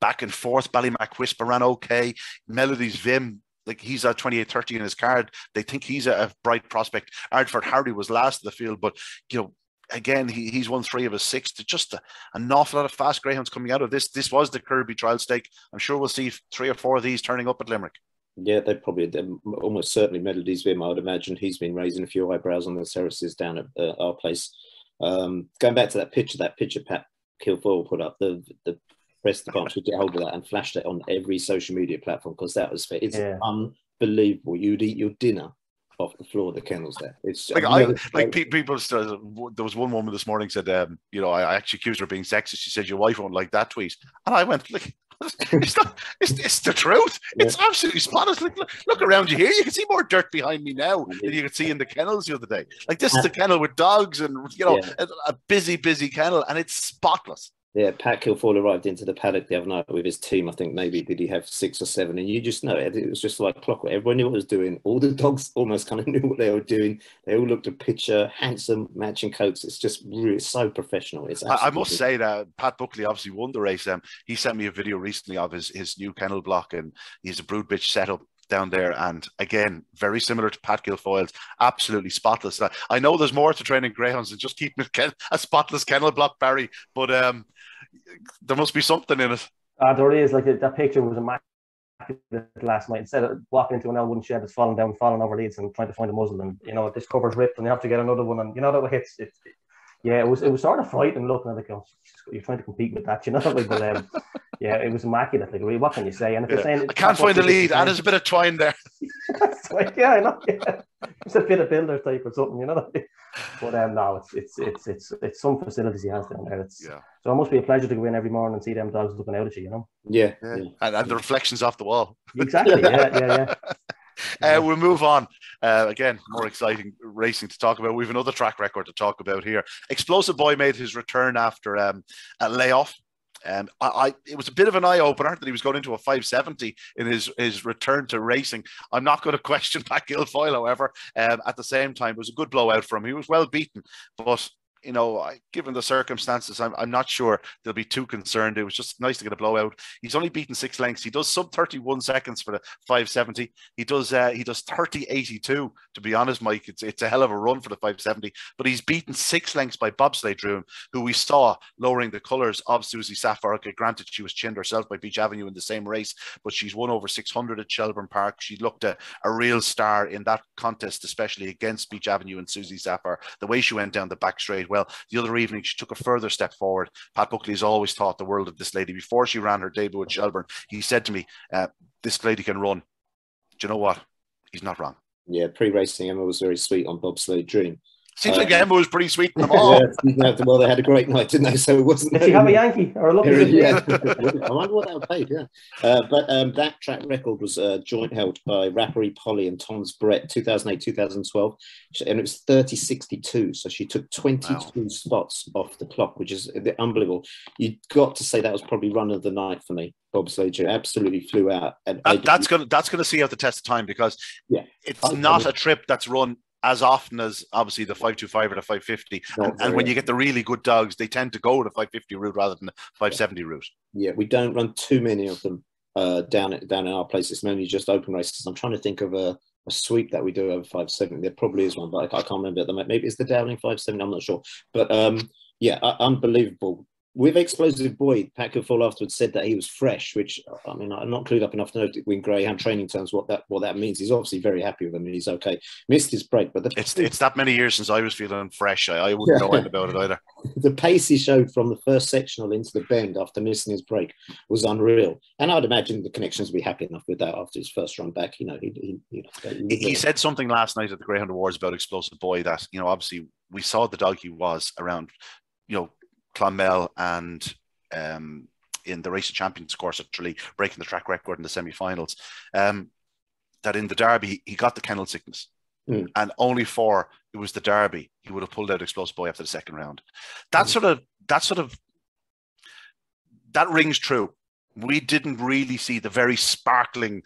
Back and forth, Ballymac Whisper ran okay. Melody's Vim, like he's at 28.30 in his card. They think he's a bright prospect. Ardfort Hardy was last of the field, but, you know, again, he's won 3 of his 6. Just an awful lot of fast greyhounds coming out of this. This was the Kirby Trial Stake. I'm sure we'll see 3 or 4 of these turning up at Limerick. Yeah, they probably almost certainly Melody's Vim. I would imagine he's been raising a few eyebrows on the terraces down at our place. Going back to that picture Pat Kilfoyle put up, the press department should get hold of that and flashed it on every social media platform, because that was it's unbelievable. You'd eat your dinner off the floor of the kennels there. It's people still, there was one woman this morning said, you know, I actually accused her of being sexist. She said, your wife won't like that tweet. And I went, like, it's the truth. Yeah. It's absolutely spotless. Look around you here. You can see more dirt behind me now than you could see in the kennels the other day. Like, this is the kennel with dogs and, you know, a busy kennel, and it's spotless. Yeah, Pat Kilfoyle arrived into the paddock the other night with his team. I think maybe did he have 6 or 7, and you just know it was just like clockwork. Everyone knew what it was doing. All the dogs almost kind of knew what they were doing. They all looked a picture, handsome, matching coats. It's just really so professional. I must say that Pat Buckley obviously won the race. He sent me a video recently of his new kennel block, and he's a brood bitch setup down there, and again, very similar to Pat Kilfoyle's, absolutely spotless. I know there's more to training greyhounds than just keeping a spotless kennel block, Barry, but there must be something in it. There is. Like, that picture was immaculate last night. Instead of walking into an old wooden shed that's falling over leads and trying to find a muzzle, and, you know, this cover's ripped and you have to get another one, and, you know, that way it was sort of frightening looking at it. You're trying to compete with that, you know. Like, but yeah, it was immaculate. Like, what can you say? And if you're saying I can't find the lead, and there's a bit of twine there. Yeah, I know. Yeah. It's a bit of builder type or something, you know. But no, it's some facilities he has down there. So it must be a pleasure to go in every morning and see them dogs looking out at you, you know. Yeah. And the reflections off the wall. Exactly. Yeah. We'll move on. Again, more exciting racing to talk about. We have another track record to talk about here. Explosive Boy made his return after a layoff. It was a bit of an eye-opener that he was going into a 570 in his return to racing. I'm not going to question Pat Kilfoyle, however. At the same time, it was a good blowout for him. He was well beaten, but, you know, given the circumstances, I'm not sure they'll be too concerned. It was just nice to get a blowout. He's only beaten 6 lengths. He does sub 31 seconds for the 570. He does 30.82. To be honest, Mike, it's a hell of a run for the 570. But he's beaten 6 lengths by Bobsleigh Droom, who we saw lowering the colours of Susie Sapphire. Okay, granted, she was chinned herself by Beach Avenue in the same race, but she's won over 600 at Shelburne Park. She looked a real star in that contest, especially against Beach Avenue and Susie Sapphire. The way she went down the back straight. Well, the other evening, she took a further step forward. Pat Buckley has always thought the world of this lady. Before she ran her debut at Shelburne, he said to me, this lady can run. Do you know what? He's not wrong. Yeah, pre-racing, Emma was very sweet on Bobsleigh Dream. Seems like Emma was pretty sweet in them all. Well, they had a great night, didn't they? So it wasn't. Did she have a Yankee or a lucky? Yeah. I wonder what that would pay. Yeah, but that track record was joint held by Rappery Polly and Tom's Brett, 2008, 2012, and it was 30.62. So she took 22 spots off the clock, which is unbelievable. You got to say that was probably run of the night for me. Bobsleigh Dream absolutely flew out, and that's gonna see out the test of time, because it's not a trip that's run as often as obviously the 525 or the 550. And when you get the really good dogs, they tend to go the 550 route rather than the 570 route. Yeah, we don't run too many of them down in our place. It's mainly just open races. I'm trying to think of a sweep that we do over 570. There probably is one, but I can't remember at the moment. Maybe it's the Dowling 570. I'm not sure. But unbelievable. With Explosive Boy, Pat Kilfoyle afterwards said that he was fresh, which, I mean, I'm not clued up enough to know in greyhound training terms what that means. He's obviously very happy with him and he's okay. Missed his break, but it's that many years since I was feeling fresh. I wouldn't know anything about it either. The pace he showed from the first sectional into the bend after missing his break was unreal, and I'd imagine the connections would be happy enough with that after his first run back. You know, he said something last night at the Greyhound Awards about Explosive Boy that, you know, obviously we saw the dog he was around, you know, Clonmel and in the Race of Champions course at Tralee, breaking the track record in the semi-finals, that in the Derby he got the kennel sickness, and only for it was the Derby he would have pulled out Explosive Boy after the second round. That rings true. We didn't really see the very sparkling,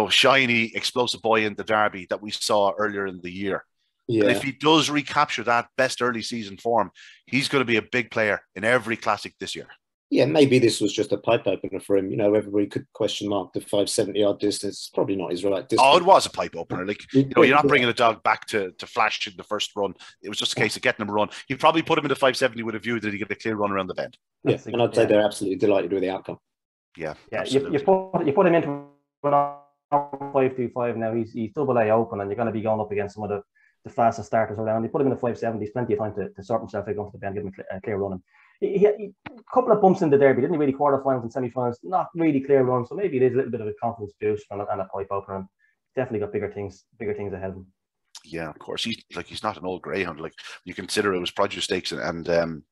shiny, explosive boy in the Derby that we saw earlier in the year. Yeah. And if he does recapture that best early season form, he's going to be a big player in every classic this year. Yeah, maybe this was just a pipe opener for him. Everybody could question mark the 570-yard distance. It's probably not his right distance. Oh, it was a pipe opener. Like, you're not bringing a dog back to flash in the first run. It was just a case of getting him a run. You probably put him in the 570 with a view that he get a clear run around the bend. Yeah, and I'd say they're absolutely delighted with the outcome. Yeah, you put him into an 525 now. He's double A open, and you're going to be going up against some of the fastest starters around. You put him in the 570, he's plenty of time to sort himself out, go to the bend, give him a clear run. He a couple of bumps in the Derby, didn't he? Really, quarterfinals and semi-finals, not really clear runs. So maybe it is a little bit of a confidence boost and a pipe opener. And definitely got bigger things ahead of him. Yeah, of course. He's not an old greyhound. Like, you consider it was Produce Stakes and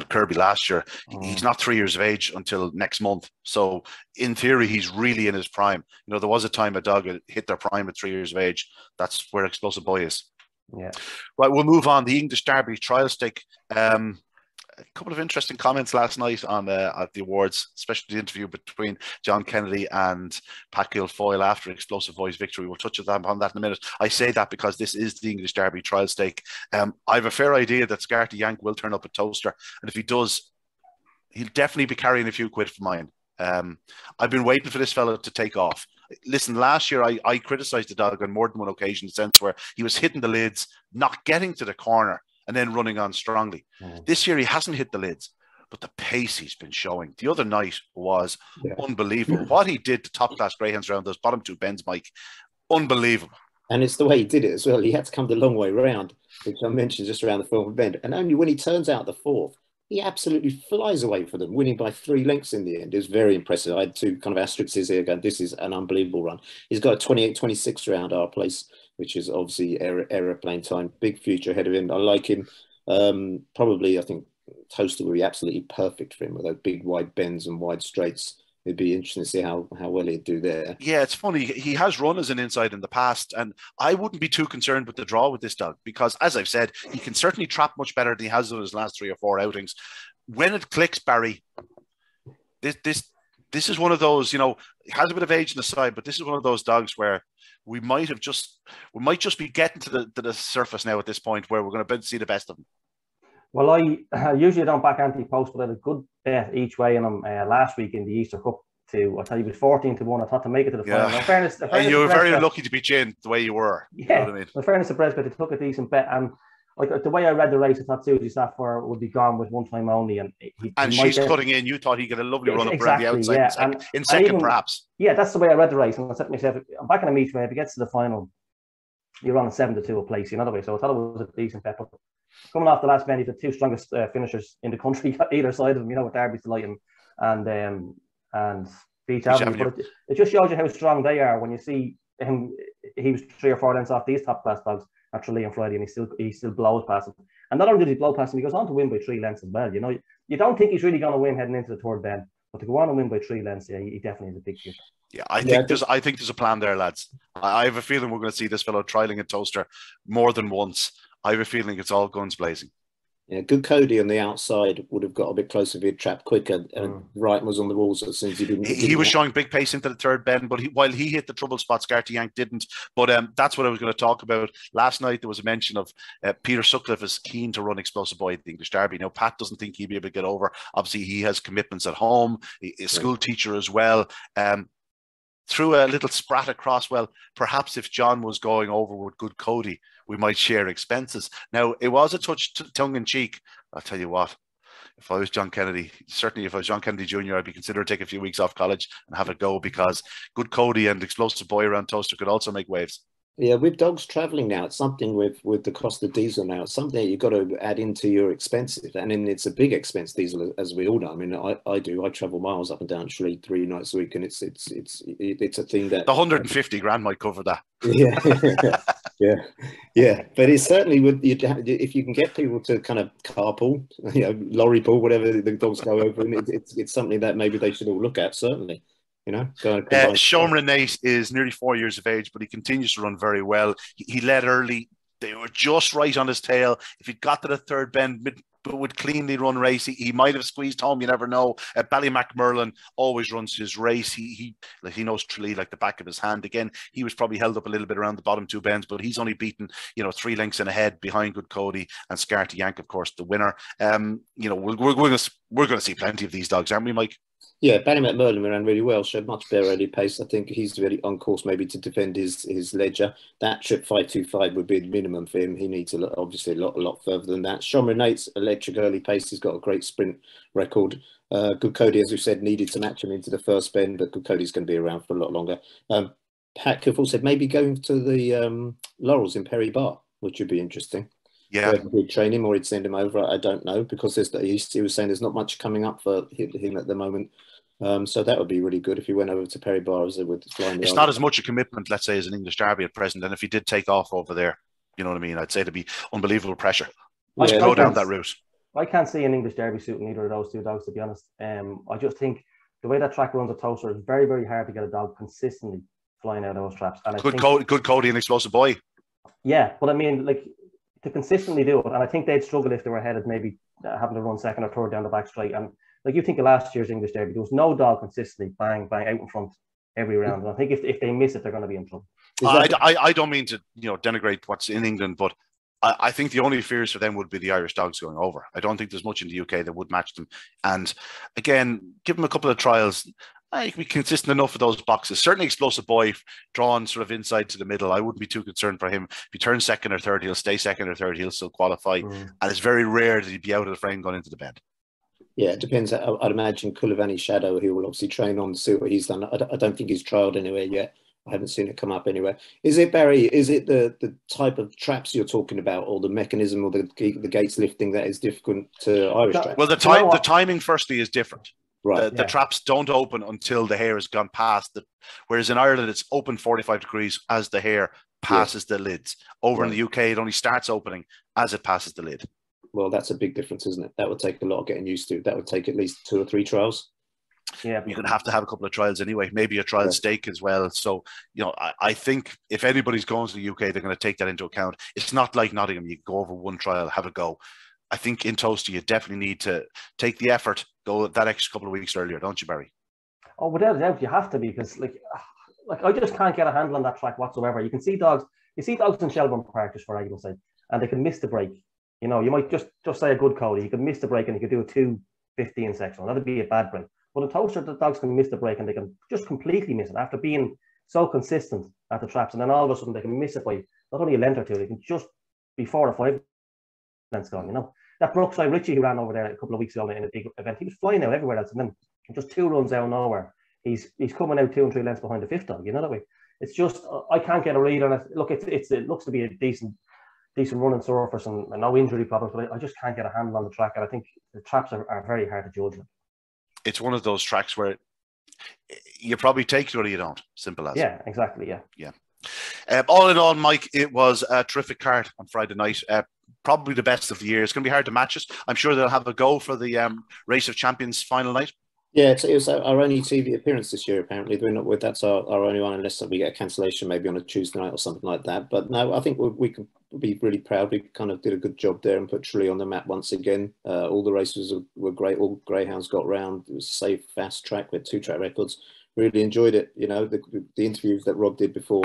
Kirby last year. He's not 3 years of age until next month. So in theory, he's really in his prime. There was a time a dog hit their prime at 3 years of age. That's where Explosive Boy is. Yeah. Right, we'll move on. The English Derby Trial Stake. A couple of interesting comments last night on at the awards, especially the interview between John Kennedy and Pat Guilfoyle after Explosive Boy's victory. We'll touch on that in a minute. I say that because this is the English Derby Trial Stake. I have a fair idea that Scarty Yank will turn up at Toaster, and if he does, he'll definitely be carrying a few quid for mine. I've been waiting for this fella to take off. Listen, last year I criticised the dog on more than one occasion in the sense where he was hitting the lids, not getting to the corner, and then running on strongly. This year he hasn't hit the lids, but the pace he's been showing. The other night was unbelievable. What he did to top-class greyhounds around those bottom two bends, Mike, unbelievable. And it's the way he did it as well. He had to come the long way round, which I mentioned just around the fourth bend. And only when he turns out the fourth, he absolutely flies away for them, winning by 3 lengths in the end. It was very impressive. I had 2 kind of asterisks here going, this is an unbelievable run. He's got a 28-26 around our place, which is obviously aeroplane time. Big future ahead of him. I like him. Probably, I think Toaster will be absolutely perfect for him with those big wide bends and wide straights. It'd be interesting to see how well he'd do there. Yeah, it's funny. He has run as an inside in the past, and I wouldn't be too concerned with the draw with this dog because, as I've said, he can certainly trap much better than he has done his last 3 or 4 outings. When it clicks, Barry, this is one of those, he has a bit of age in the side, but this is one of those dogs where we might just be getting to the surface now at this point where we're going to see the best of him. Well, I usually don't back anti-post, but I had a good bet each way on him last week in the Easter Cup. I tell you, it was 14-1. I thought to make it to the final. In fairness, and you were very unlucky to be chained the way you were. Yeah, you know what I mean? In fairness to Prescott, they took a decent bet, and like the way I read the race, I thought Susie Safford would be gone with 1 time only, and she's cutting in. You thought he'd get a lovely run up around the outside, in second perhaps. Yeah, that's the way I read the race, and I said to myself, I'm back in a meet where if he gets to the final, you're on a 7-2 a place, way. So I thought it was a decent bet. But coming off the last bend, he's the 2 strongest finishers in the country, either side of him. With Derby's delighting and Beach Avenue. But it just shows you how strong they are when you see him. He was 3 or 4 lengths off these top class dogs after Lee and Friday, and he still blows past him. And not only did he blow past him, he goes on to win by 3 lengths as well. You don't think he's really going to win heading into the third bend, but to go on and win by 3 lengths, yeah, he definitely is a big future. Yeah, I think there's a plan there, lads. I have a feeling we're going to see this fellow trialing at Toaster more than once. I have a feeling it's all guns blazing. Yeah, good Cody on the outside would have got a bit closer if he'd trapped quicker. And Wright was on the walls as soon as he didn't. He was showing big pace into the third bend, but while he hit the trouble spot, Scarty Yank didn't. But that's what I was going to talk about. Last night there was a mention of Peter Sutcliffe is keen to run Explosive Boy at the English Derby. Now Pat doesn't think he'd be able to get over. Obviously he has commitments at home. He's a school teacher as well. Threw a little sprat across. Well, perhaps if John was going over with good Cody, we might share expenses. Now, it was a touch tongue-in-cheek. I'll tell you what, if I was John Kennedy, certainly if I was John Kennedy Jr., I'd be considering taking a few weeks off college and have a go because good Cody and Explosive Boy around Toaster could also make waves. Yeah, with dogs travelling now, it's something with the cost of diesel now. It's something that you've got to add into your expenses. And then it's a big expense, diesel, as we all know. I mean, I do. I travel miles up and down Tralee 3 nights a week, and it's a thing that... The 150 grand might cover that. Yeah. Yeah. But it's certainly, if you can get people to kind of carpool, lorry pool, whatever the dogs go over, and it's something that maybe they should all look at, certainly. Sean Renate is nearly 4 years of age, but he continues to run very well. He led early. They were just right on his tail. If he got to the third bend, would cleanly run race. He might have squeezed home. You never know. Ballymacmurlin always runs his race. He knows Tralee like the back of his hand. Again, he was probably held up a little bit around the bottom two bends, but he's only beaten 3 lengths and ahead behind Good Cody and Scarty Yank, of course, the winner. We're going to see plenty of these dogs, aren't we, Mike? Yeah, Ballymacmurlin ran really well, showed much better early pace. I think he's really on course maybe to defend his ledger. That trip 5.25 would be the minimum for him. He needs obviously a lot further than that. Sean Renate's electric early pace. He's got a great sprint record. Good Cody, as we said, needed to match him into the first bend, but Good Cody's going to be around for a lot longer. Pat Kiffle said maybe going to the Laurels in Perry Bar, which would be interesting. Yeah, whether he'd train him or he'd send him over, I don't know, because he was saying there's not much coming up for him at the moment. So that would be really good if he went over to Perry Bar as they would fly. It's not as much a commitment, let's say, as an English Derby at present. And if he did take off over there, you know what I mean? I'd say there'd be unbelievable pressure. Let's go down that route. I can't see an English Derby suiting either of those two dogs, to be honest. I just think the way that track runs at Towcer is very, very hard to get a dog consistently flying out of those traps. And Good Cody and Explosive Boy. Yeah, but I mean, like, to consistently do it, and I think they'd struggle if they were headed maybe having to run second or third down the back straight. And like, you think of last year's English Derby, there was no dog consistently bang out in front every round. And I think if they miss it, they're going to be in trouble. I don't mean to denigrate what's in England, but I think the only fears for them would be the Irish dogs going over. I don't think there's much in the UK that would match them. And again, give them a couple of trials. I can be consistent enough for those boxes. Certainly Explosive Boy, drawn sort of inside to the middle. I wouldn't be too concerned for him. If he turns second or third, he'll stay second or third. He'll still qualify. And it's very rare that he'd be out of the frame going into the bend. Yeah, it depends. I'd imagine Kulavani Shadow, he will obviously train on to see what he's done. I don't think he's trialled anywhere yet. I haven't seen it come up anywhere. Is it, Barry, is it the type of traps you're talking about, or the mechanism, or the gates lifting that is different to Irish traps? Well, the timing firstly is different. Right. The traps don't open until the hare has gone past whereas in Ireland it's open 45 degrees as the hare passes the lids. Over in the UK it only starts opening as it passes the lid. Well, that's a big difference, isn't it? That would take a lot of getting used to. That would take at least 2 or 3 trials. Yeah, you're going to have a couple of trials anyway, maybe a trial stake as well. So, I think if anybody's going to the UK, they're going to take that into account. It's not like Nottingham. You go over one trial, have a go. I think in Toasty, you definitely need to take the effort, go that extra couple of weeks earlier, don't you, Barry? Oh, without a doubt, you have to, because like I just can't get a handle on that track whatsoever. You see dogs in Shelbourne Park, just for argument's sake, and they can miss the break. You might just say a Good Cody, he could miss the break and he could do a 2:15 section. That'd be a bad break. But in Toaster, the dogs can miss the break and they can just completely miss it after being so consistent at the traps, and then all of a sudden they can miss it by not only a length or two, they can just be 4 or 5 lengths gone. That Brookside Richie who ran over there a couple of weeks ago in a big event, he was flying out everywhere else, and then just 2 runs out of nowhere, he's coming out 2 and 3 lengths behind the 5th dog. That way. It's just I can't get a read on it. Look, it looks to be a decent running surface and no injury problems, but I just can't get a handle on the track, and I think the traps are very hard to judge. It's one of those tracks where you probably take it or you don't. Simple as. Yeah, exactly. Yeah. All in all, Mike, it was a terrific card on Friday night. Probably the best of the year. It's going to be hard to match it. I'm sure they'll have a go for the Race of Champions final night. Yeah, it was our only TV appearance this year, apparently. That's our only one, unless we get a cancellation maybe on a Tuesday night or something like that. But no, I think we can be really proud. We kind of did a good job there and put Tralee on the map once again. All the races were great. All greyhounds got round. It was a safe, fast track with 2 track records. Really enjoyed it. The interviews that Rob did before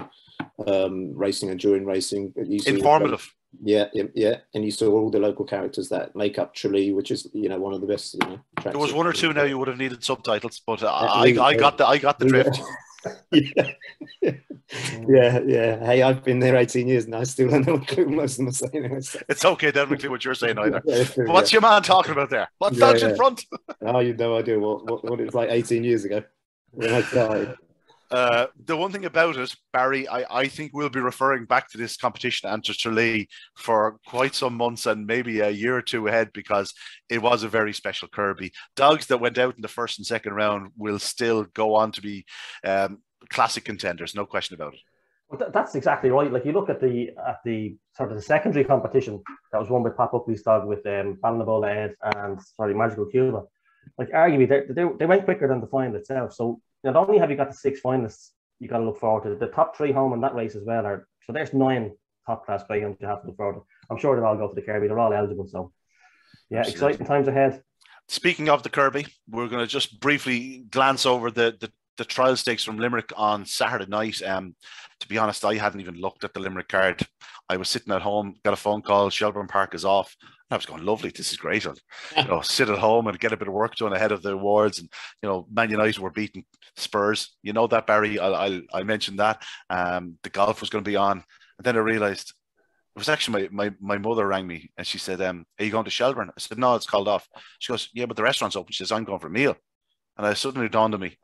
racing and during racing. Informative. Yeah, and you saw all the local characters that make up Tralee, which is one of the best. Tracks. There was 1 or 2 now you would have needed subtitles, but I got the drift. Yeah. Hey, I've been there 18 years and I still don't know what most of them are saying. It's okay, they don't include what you're saying either. But what's your man talking about there? What dog's in front? Oh, you have no idea what it was like 18 years ago when I died. The one thing about it, Barry, I think we'll be referring back to this competition and to Tralee for quite some months and maybe a year or 2 ahead, because it was a very special Kirby. Dogs that went out in the 1st and 2nd round will still go on to be classic contenders, no question about it. Well, that's exactly right. Like, you look at the sort of the secondary competition that was won by Pat Buckley's dog with Balnabola Ed and Magical Cuba. Like, arguably they went quicker than the final itself. So not only have you got the 6 finalists you got to look forward to, the top 3 home in that race as well so there's 9 top class greyhounds you have to look forward to. I'm sure they'll all go to the Kirby. They're all eligible, so Yeah, exciting times ahead. Speaking of the Kirby, we're going to just briefly glance over the trial stakes from Limerick on Saturday night. To be honest, I hadn't even looked at the Limerick card. I was sitting at home, got a phone call, Shelburne Park is off. I was going, lovely, this is great. I'll sit at home and get a bit of work done ahead of the awards. And Man United were beating Spurs. You know that, Barry. I mentioned that. The golf was going to be on, and then I realised it was actually my mother rang me and she said, "Are you going to Shelburne?" I said, "No, it's called off." She goes, "Yeah, but the restaurant's open." She says, "I'm going for a meal," and it suddenly dawned on me,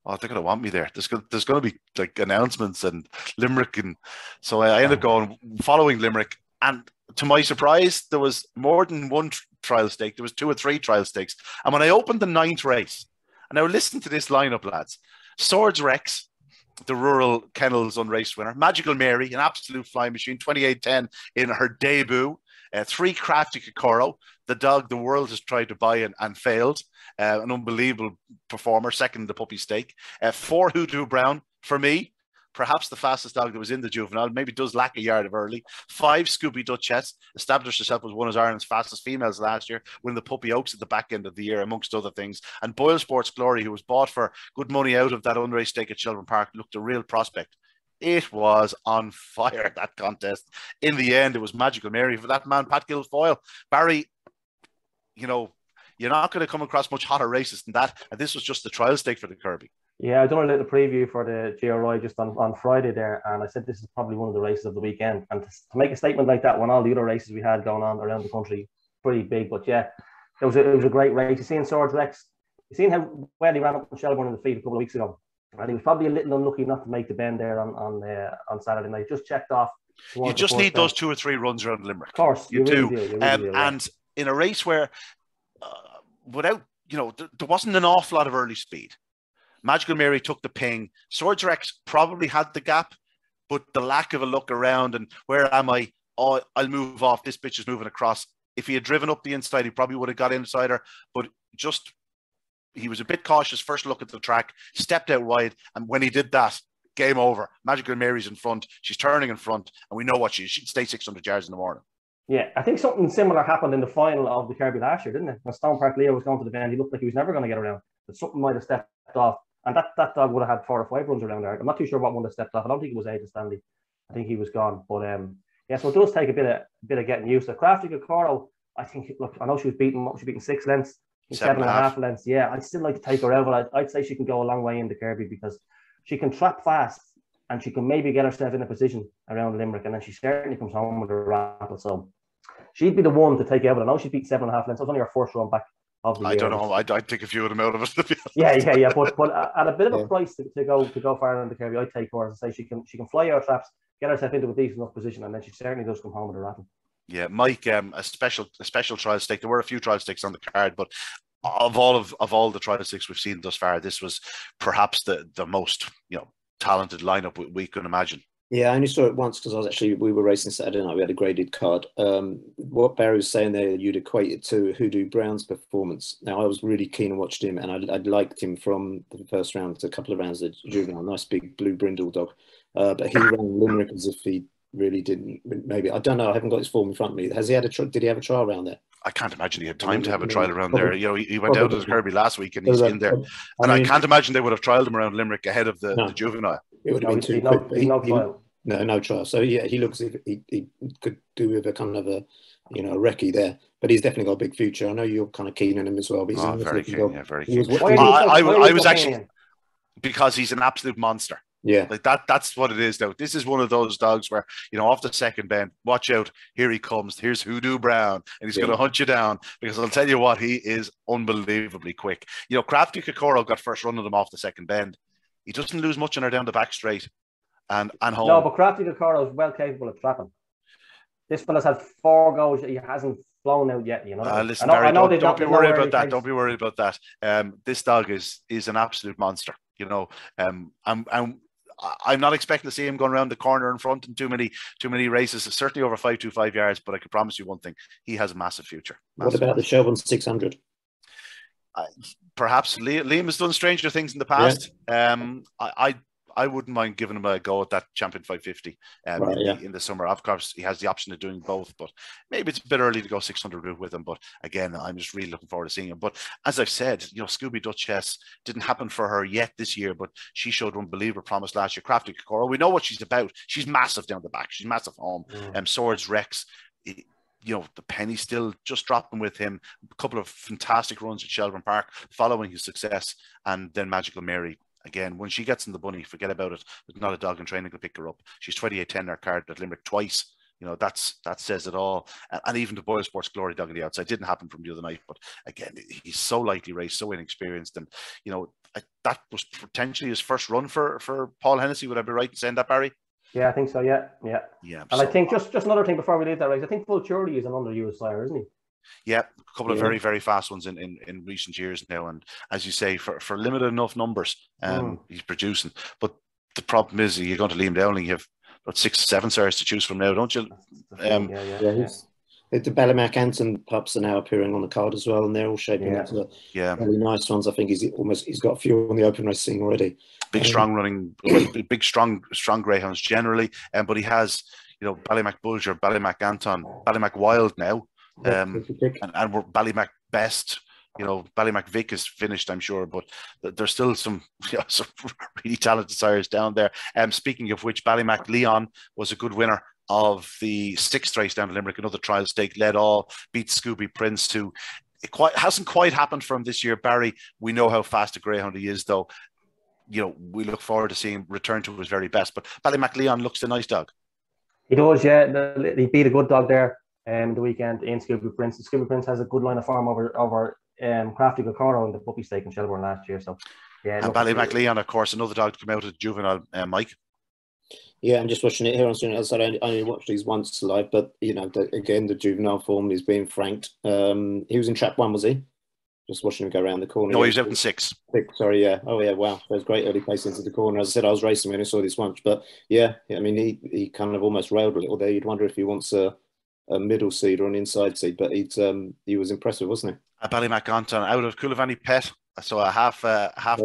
oh, they're going to want me there. There's going to be like announcements and Limerick, and so I ended up going following Limerick. And to my surprise, there was more than one trial stake. There was 2 or 3 trial stakes. And when I opened the 9th race, and now listen to this lineup, lads: Swords Rex, the Rural Kennels Unraced winner; Magical Mary, an absolute flying machine, 28-10 in her debut; 3 Crafty Kokoro, the dog the world has tried to buy and failed, an unbelievable performer, second in the puppy stake; 4 Hoodoo Brown, for me, perhaps the fastest dog that was in the juvenile, maybe does lack a yard of early; 5 Scooby Duchess, established herself as one of Ireland's fastest females last year, winning the Puppy Oaks at the back end of the year, amongst other things; and Boyle Sports Glory, who was bought for good money out of that unraced stake at Shelburne Park, looked a real prospect. It was on fire, that contest. In the end, it was Magical Mary for that man, Pat Guilfoyle. Barry, you're not going to come across much hotter races than that, and this was just the trial stake for the Kirby. Yeah, I done a little preview for the GRI just on Friday there, and I said this is probably one of the races of the weekend. And to make a statement like that when all the other races we had going on around the country, pretty big. But yeah, it was a great race. You seen Swords Rex? You seen how well he ran up in Shelburne in the feed a couple of weeks ago? And he was probably a little unlucky not to make the bend there on Saturday night. Just checked off. You just need those 2 or 3 runs around Limerick. Of course, you do. Really do, and in a race where, without, there wasn't an awful lot of early speed. Magical Mary took the ping. Swords Rex probably had the gap, but the lack of a look around and where am I? Oh, I'll move off. This bitch is moving across. If he had driven up the inside, he probably would have got inside her, but he was a bit cautious. First look at the track, stepped out wide, and when he did that, game over. Magical Mary's in front. She's turning in front, and we know what she'd stay 600 yards in the morning. Yeah, I think something similar happened in the final of the Kirby last year, didn't it? When Stone Park Leo was going to the bend, he looked like he was never going to get around, but something might have stepped off. And that dog would have had 4 or 5 runs around there. I'm not too sure what one that stepped off. I don't think it was Aidan Stanley. I think he was gone. But yeah, so it does take a bit of getting used to. Crafty Kokoro, I think, look, I know she was beating 6 lengths, 7.5 lengths. Yeah, I'd still like to take her out, but I'd say she can go a long way in the Kirby because she can trap fast and she can maybe get herself in a position around Limerick, and then she certainly comes home with a rattle. So she'd be the one to take out. I know she beat 7.5 lengths. It was only her first run back. I don't know. I'd take a few of them out of it. Yeah. But at a bit of a price to go far in the Kirby, I'd take her and say she can fly out traps, get herself into a decent enough position, and then she certainly does come home with a rattle. Yeah, Mike, a special trial stake. There were a few trial stakes on the card, but of all the trial stakes we've seen thus far, this was perhaps the most talented lineup we can imagine. Yeah, I only saw it once because we were racing Saturday night. We had a graded card. What Barry was saying there, you'd equate it to Hoodoo Brown's performance. Now, I was really keen and watched him, and I'd liked him from the first round to a couple of rounds at juvenile. Nice big blue brindle dog. But he ran Limerick as if he really didn't. Maybe, I don't know. I haven't got his form in front of me. Has he had did he have a trial round there? I can't imagine he had time to have a trial around there. He went out to the Kirby last week and he's in there. And I can't imagine they would have trialed him around Limerick ahead of the juvenile. It would have been too quick. No trial. So yeah, he looks as if he could do with a kind of a recce there. But he's definitely got a big future. I know you're kind of keen on him as well. But he's very keen. Yeah, very keen. I was actually, because he's an absolute monster. Yeah, like that's what it is. Though this is one of those dogs where off the second bend, watch out, here he comes. Here's Hoodoo Brown, and he's going to hunt you down because I'll tell you what, he is unbelievably quick. Crafty Kokoro got first run of them off the second bend. He doesn't lose much on her down the back straight. And home. No, but Crafty Kokoro is well capable of trapping. This fella's had 4 goes. He hasn't flown out yet. Listen, Barry, don't be worried about that. Don't be worried about that. This dog is an absolute monster. I'm not expecting to see him going around the corner in front in too many races. Certainly over 525 yards. But I can promise you one thing: he has a massive future. What about the Shelburne 600? Perhaps Liam has done stranger things in the past. Yeah. I wouldn't mind giving him a go at that Champion 550 in the summer. Of course, he has the option of doing both, but maybe it's a bit early to go 600 with him. But again, I'm just really looking forward to seeing him. But as I've said, Scooby Duchess didn't happen for her yet this year, but she showed unbelievable promise last year. Crafty Kokoro, we know what she's about. She's massive down the back. She's massive home. Swords Rex. The penny still just dropping with him. A couple of fantastic runs at Shelbourne Park following his success, and then Magical Mary. Again, when she gets in the bunny, forget about it. There's not a dog in training to pick her up. She's 28-10 her card at Limerick twice. That says it all. And even the Boyle Sports Glory dog on the outside didn't happen from the other night. But again, he's so lightly raced, so inexperienced, and that was potentially his first run for Paul Hennessy. Would I be right in saying that, Barry? Yeah, I think so. Yeah. And I think just another thing before we leave that race, I think Vulturity is an underused sire, isn't he? Yeah, a couple of very, very fast ones in recent years now, and as you say, for limited enough numbers, he's producing. But the problem is, you're going to leave him down, and you have about 6 or 7 sires to choose from now, don't you? The Ballymac Anton pups are now appearing on the card as well, and they're all shaping up to really nice ones. I think he's got a few on the open race scene already. Big, strong running, big, strong greyhounds generally, but he has Ballymac Bulger, Ballymac Anton, Ballymac Wild now, and we're Ballymac Best. Ballymac Vic is finished, I'm sure, but there's still some really talented sires down there. Speaking of which, Ballymac Leon was a good winner of the 6th race down to Limerick, another trial stake, led all, beat Scooby Prince, who hasn't quite happened for him this year. Barry, we know how fast a greyhound he is, though. We look forward to seeing him return to his very best. But Ballymac Leon looks a nice dog. He does, yeah. He beat a good dog there the weekend in Scooby Prince. And Scooby Prince has a good line of form over Crafty Kokoro in the puppy stake in Shelbourne last year. So, yeah. And Ballymac Leon, of course, another dog to come out of Juvenile, Mike. Yeah, I'm just watching it here. As I only watched these once live, but again, the Juvenile form is being franked. He was in trap 1, was he? Just watching him go around the corner. No, he was out in 6. Sorry, yeah. Oh, yeah, wow. That was great early place into the corner. As I said, I was racing when I saw this once, but yeah, I mean, he kind of almost railed a little there. You'd wonder if he wants a middle seed or an inside seed, but he was impressive, wasn't he? Ballymac Anton out of Coolavani Pet. So a half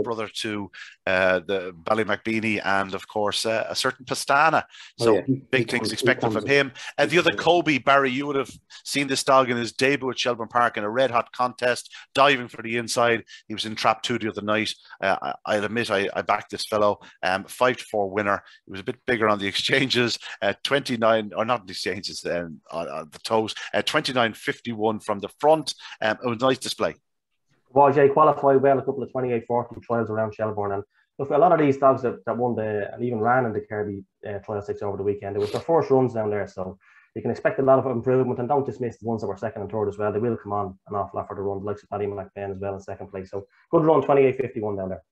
brother to the Ballymac Beanie, and of course a certain Pastana. So big things expected from him. And the other Kobe, Barry, you would have seen this dog in his debut at Shelbourne Park in a red hot contest, diving for the inside. He was in trap 2 the other night. I'll admit I backed this fellow. 5-4 winner. He was a bit bigger on the exchanges. 29, or not the exchanges, on the toes. 29.51 from the front. It was a nice display. Well, Jay qualified well a couple of 28-40 trials around Shelbourne, and look, a lot of these dogs that won and even ran in the Kirby Trial 6 over the weekend, it was their first runs down there, so you can expect a lot of improvement, and don't dismiss the ones that were 2nd and 3rd as well. They will come on an awful lot for the run, the likes of Paddy McBain as well in 2nd place. So good run, 28.51 down there.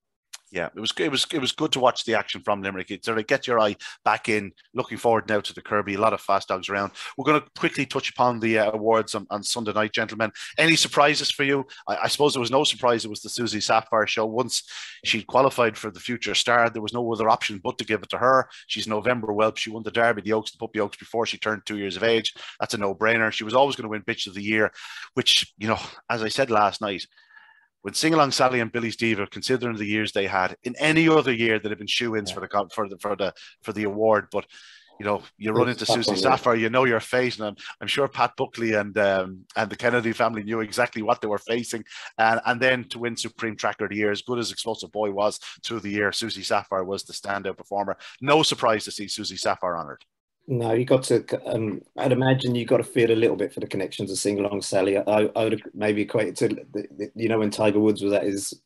Yeah, it was good to watch the action from Limerick. It sort of get your eye back in. Looking forward now to the Kirby. A lot of fast dogs around. We're going to quickly touch upon the awards on Sunday night, gentlemen. Any surprises for you? I suppose there was no surprise. It was the Susie Sapphire show. Once she qualified for the Future Star, there was no other option but to give it to her. She's November Whelp. She won the Derby, the Oaks, the Puppy Oaks before she turned 2 years of age. That's a no-brainer. She was always going to win Bitch of the Year, which, as I said last night, when Sing Along Sally and Billy's Diva, considering the years they had, in any other year that have been shoe-ins for the award, but you run into Susie Sapphire, your fate, and I'm sure Pat Buckley and the Kennedy family knew exactly what they were facing, and then to win Supreme Tracker of the Year, as good as Explosive Boy was through the year, Susie Sapphire was the standout performer. No surprise to see Susie Sapphire honoured. No, you got to. I'd imagine you got to feel a little bit for the connections of Sing Along Sally. I would maybe equate it to when Tiger Woods was at his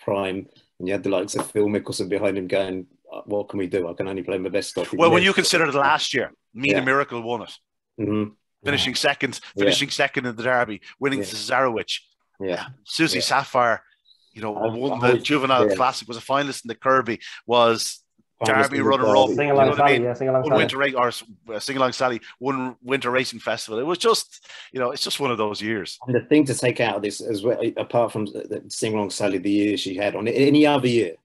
prime, and you had the likes of Phil Mickelson behind him going, "What can we do? I can only play my best stuff." Well, when you consider the last year, Mina Miracle won it, finishing second in the Derby, winning the Cesarewitch. Yeah, Susie Sapphire, won the Juvenile Classic, was a finalist in the Kirby, was Derby runner-up, Sing Along Sally, Sing Along Sally, won Winter Racing Festival. It was just, it's just one of those years. And the thing to take out of this as well, apart from the Sing Along Sally, the year she had on it, any other year,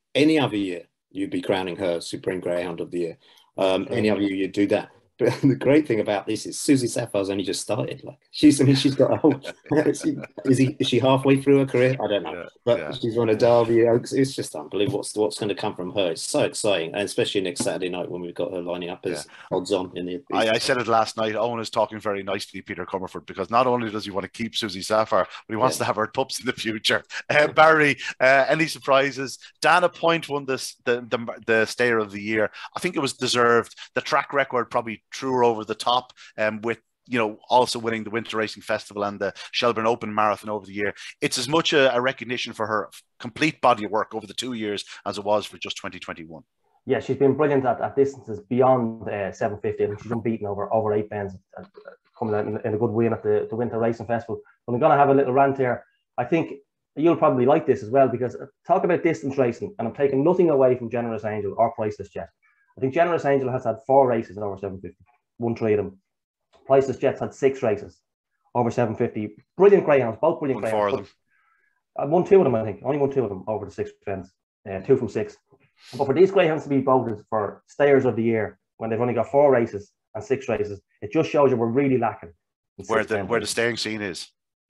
you'd be crowning her Supreme Greyhound of the Year. Any other year, you'd do that. But the great thing about this is Susie Sapphire's only just started. Like she's got a whole. Is she halfway through her career? I don't know. Yeah, But yeah. she's won a Derby. It's just unbelievable what's going to come from her. It's so exciting, and especially next Saturday night when we've got her lining up as odds on in the. I said it last night. Owen is talking very nicely, Peter Comerford, because not only does he want to keep Susie Sapphire, but he wants to have her pups in the future. Barry, any surprises? Dana Point won the Stayer of the Year. I think it was deserved. The track record probably threw her over the top, with also winning the Winter Racing Festival and the Shelbourne Open Marathon over the year. It's as much a recognition for her complete body of work over the 2 years as it was for just 2021. Yeah, she's been brilliant at distances beyond 750. I think she's unbeaten over 8 bends, coming out in a good win at the Winter Racing Festival. But I'm going to have a little rant here. I think you'll probably like this as well, because talk about distance racing, and I'm taking nothing away from Generous Angel or Priceless Jet. I think Generous Angel has had 4 races over 750, won 3 of them. Priceless Jet's had 6 races over 750. Brilliant greyhounds, both brilliant greyhounds. 4 of them. I won 2 of them, I think. Only won 2 of them over the 6 bends. 2 from 6. But for these greyhounds to be voted for Stayers of the Year when they've only got 4 races and 6 races, it just shows you we're really lacking where the staying scene is.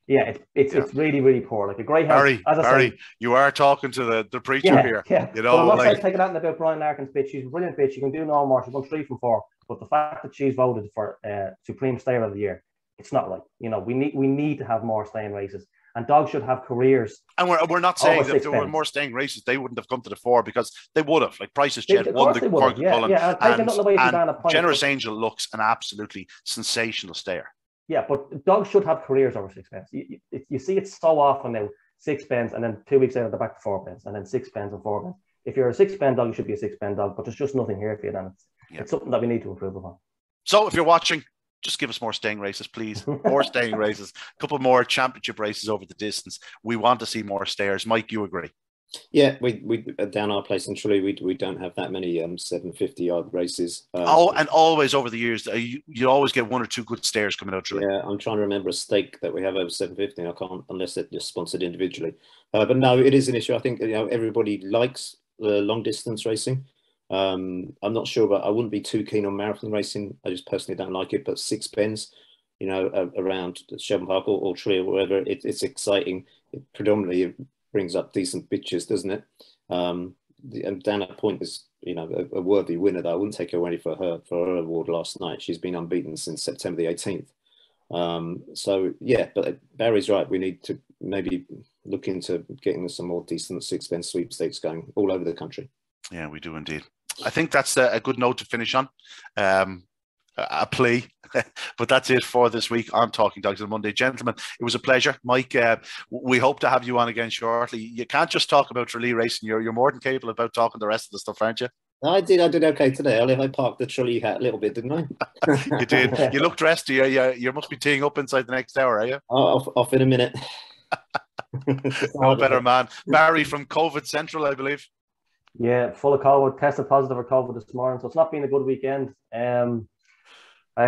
Yeah, it's really, really poor. Like a greyhound. Barry, you are talking to the preacher here. Yeah. I'm not taking that about Brian Larkin's bitch. She's a brilliant bitch. She can do no more. She's won 3 from 4. But the fact that she's voted for Supreme Stayer of the Year, it's not right. We need to have more staying races. And dogs should have careers. And we're not saying that if there were more staying races, they wouldn't have come to the fore, because they would have. Like Price's Jet won the Cork Cullen. And Generous Angel looks an absolutely sensational stayer. Yeah, but dogs should have careers over 6 bends. You see it so often now, 6 bends, and then 2 weeks later they're back to 4 bends, and then 6 bends and 4 bends. If you're a 6 bend dog, you should be a 6 bend dog, but there's just nothing here for you, then it's something that we need to improve upon. So if you're watching, just give us more staying races, please. More staying races, a couple more championship races over the distance. We want to see more stayers. Mike, you agree? Yeah, we down our place in Tralee, we don't have that many 750-yard races. And always over the years, you always get 1 or 2 good stayers coming out Tralee. Yeah, I'm trying to remember a stake that we have over 750. I can't, unless they're just sponsored individually. But no, it is an issue. I think everybody likes the long distance racing. I'm not sure, but I wouldn't be too keen on marathon racing. I just personally don't like it. But 6 bends, around Shelbourne Park or Tralee or wherever, it's exciting. It predominantly brings up decent bitches, doesn't it? And Dana Point is, a worthy winner. Though I wouldn't take her away for her award last night. She's been unbeaten since September the 18th. So yeah, but Barry's right. We need to maybe look into getting some more decent 6 bend sweepstakes going all over the country. Yeah, we do indeed. I think that's a good note to finish on. A plea, but that's it for this week on Talking Dogs on Monday. Gentlemen, it was a pleasure. Mike, we hope to have you on again shortly. You can't just talk about Tralee racing. You're more than capable about talking the rest of the stuff, aren't you? I did okay today. I parked the Tralee hat a little bit, didn't I? You did. You looked dressed. You must be teeing up inside the next hour, are you? Off in a minute. No better man. Barry from COVID Central, I believe. Yeah, full of COVID. Tested positive for COVID this morning, so it's not been a good weekend.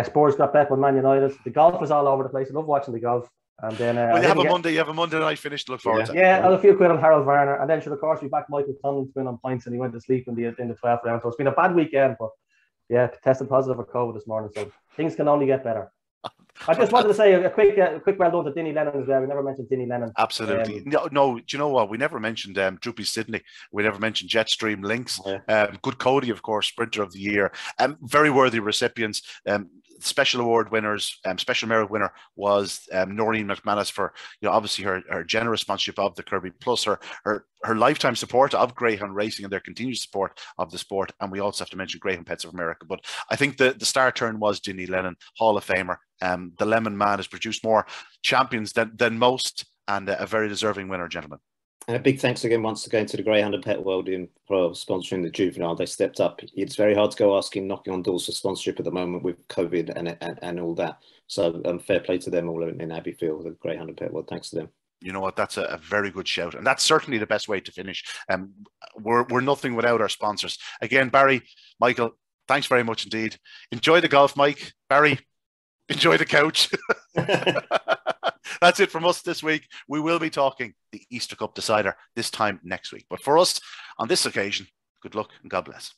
Spurs got back with Man United. The golf was all over the place. I love watching the golf. And then you have a Monday night finish to look forward to. Yeah, I had a few quid on Harold Varner, and then of course we backed Michael Conlon to win on points, and he went to sleep in the 12th round. So it's been a bad weekend, but yeah, tested positive for COVID this morning, so things can only get better. I just wanted to say a quick well done to Dinny Lennon as well. We never mentioned Dinny Lennon. Absolutely. No, do you know what? We never mentioned Droopy Sydney. We never mentioned Jetstream Links. Good Cody, of course, Sprinter of the Year. Very worthy recipients. Special award winners, special merit winner was Noreen McManus for obviously her generous sponsorship of the Kirby, plus her lifetime support of Greyhound racing and their continued support of the sport. And we also have to mention Greyhound Pets of America. But I think the star turn was Dinny Lennon, Hall of Famer. The Lemon Man has produced more champions than most, and a very deserving winner, gentlemen. And a big thanks once again to the Greyhound and Pet World for sponsoring the Juvenile. They stepped up. It's very hard to go knocking on doors for sponsorship at the moment with COVID and all that. So fair play to them all in Abbeyfield, the Greyhound and Pet World. Thanks to them. You know what? That's a very good shout. And that's certainly the best way to finish. We're nothing without our sponsors. Again, Barry, Michael, thanks very much indeed. Enjoy the golf, Mike. Barry, enjoy the couch. That's it from us this week. We will be talking the Easter Cup decider this time next week. But for us, on this occasion, good luck and God bless.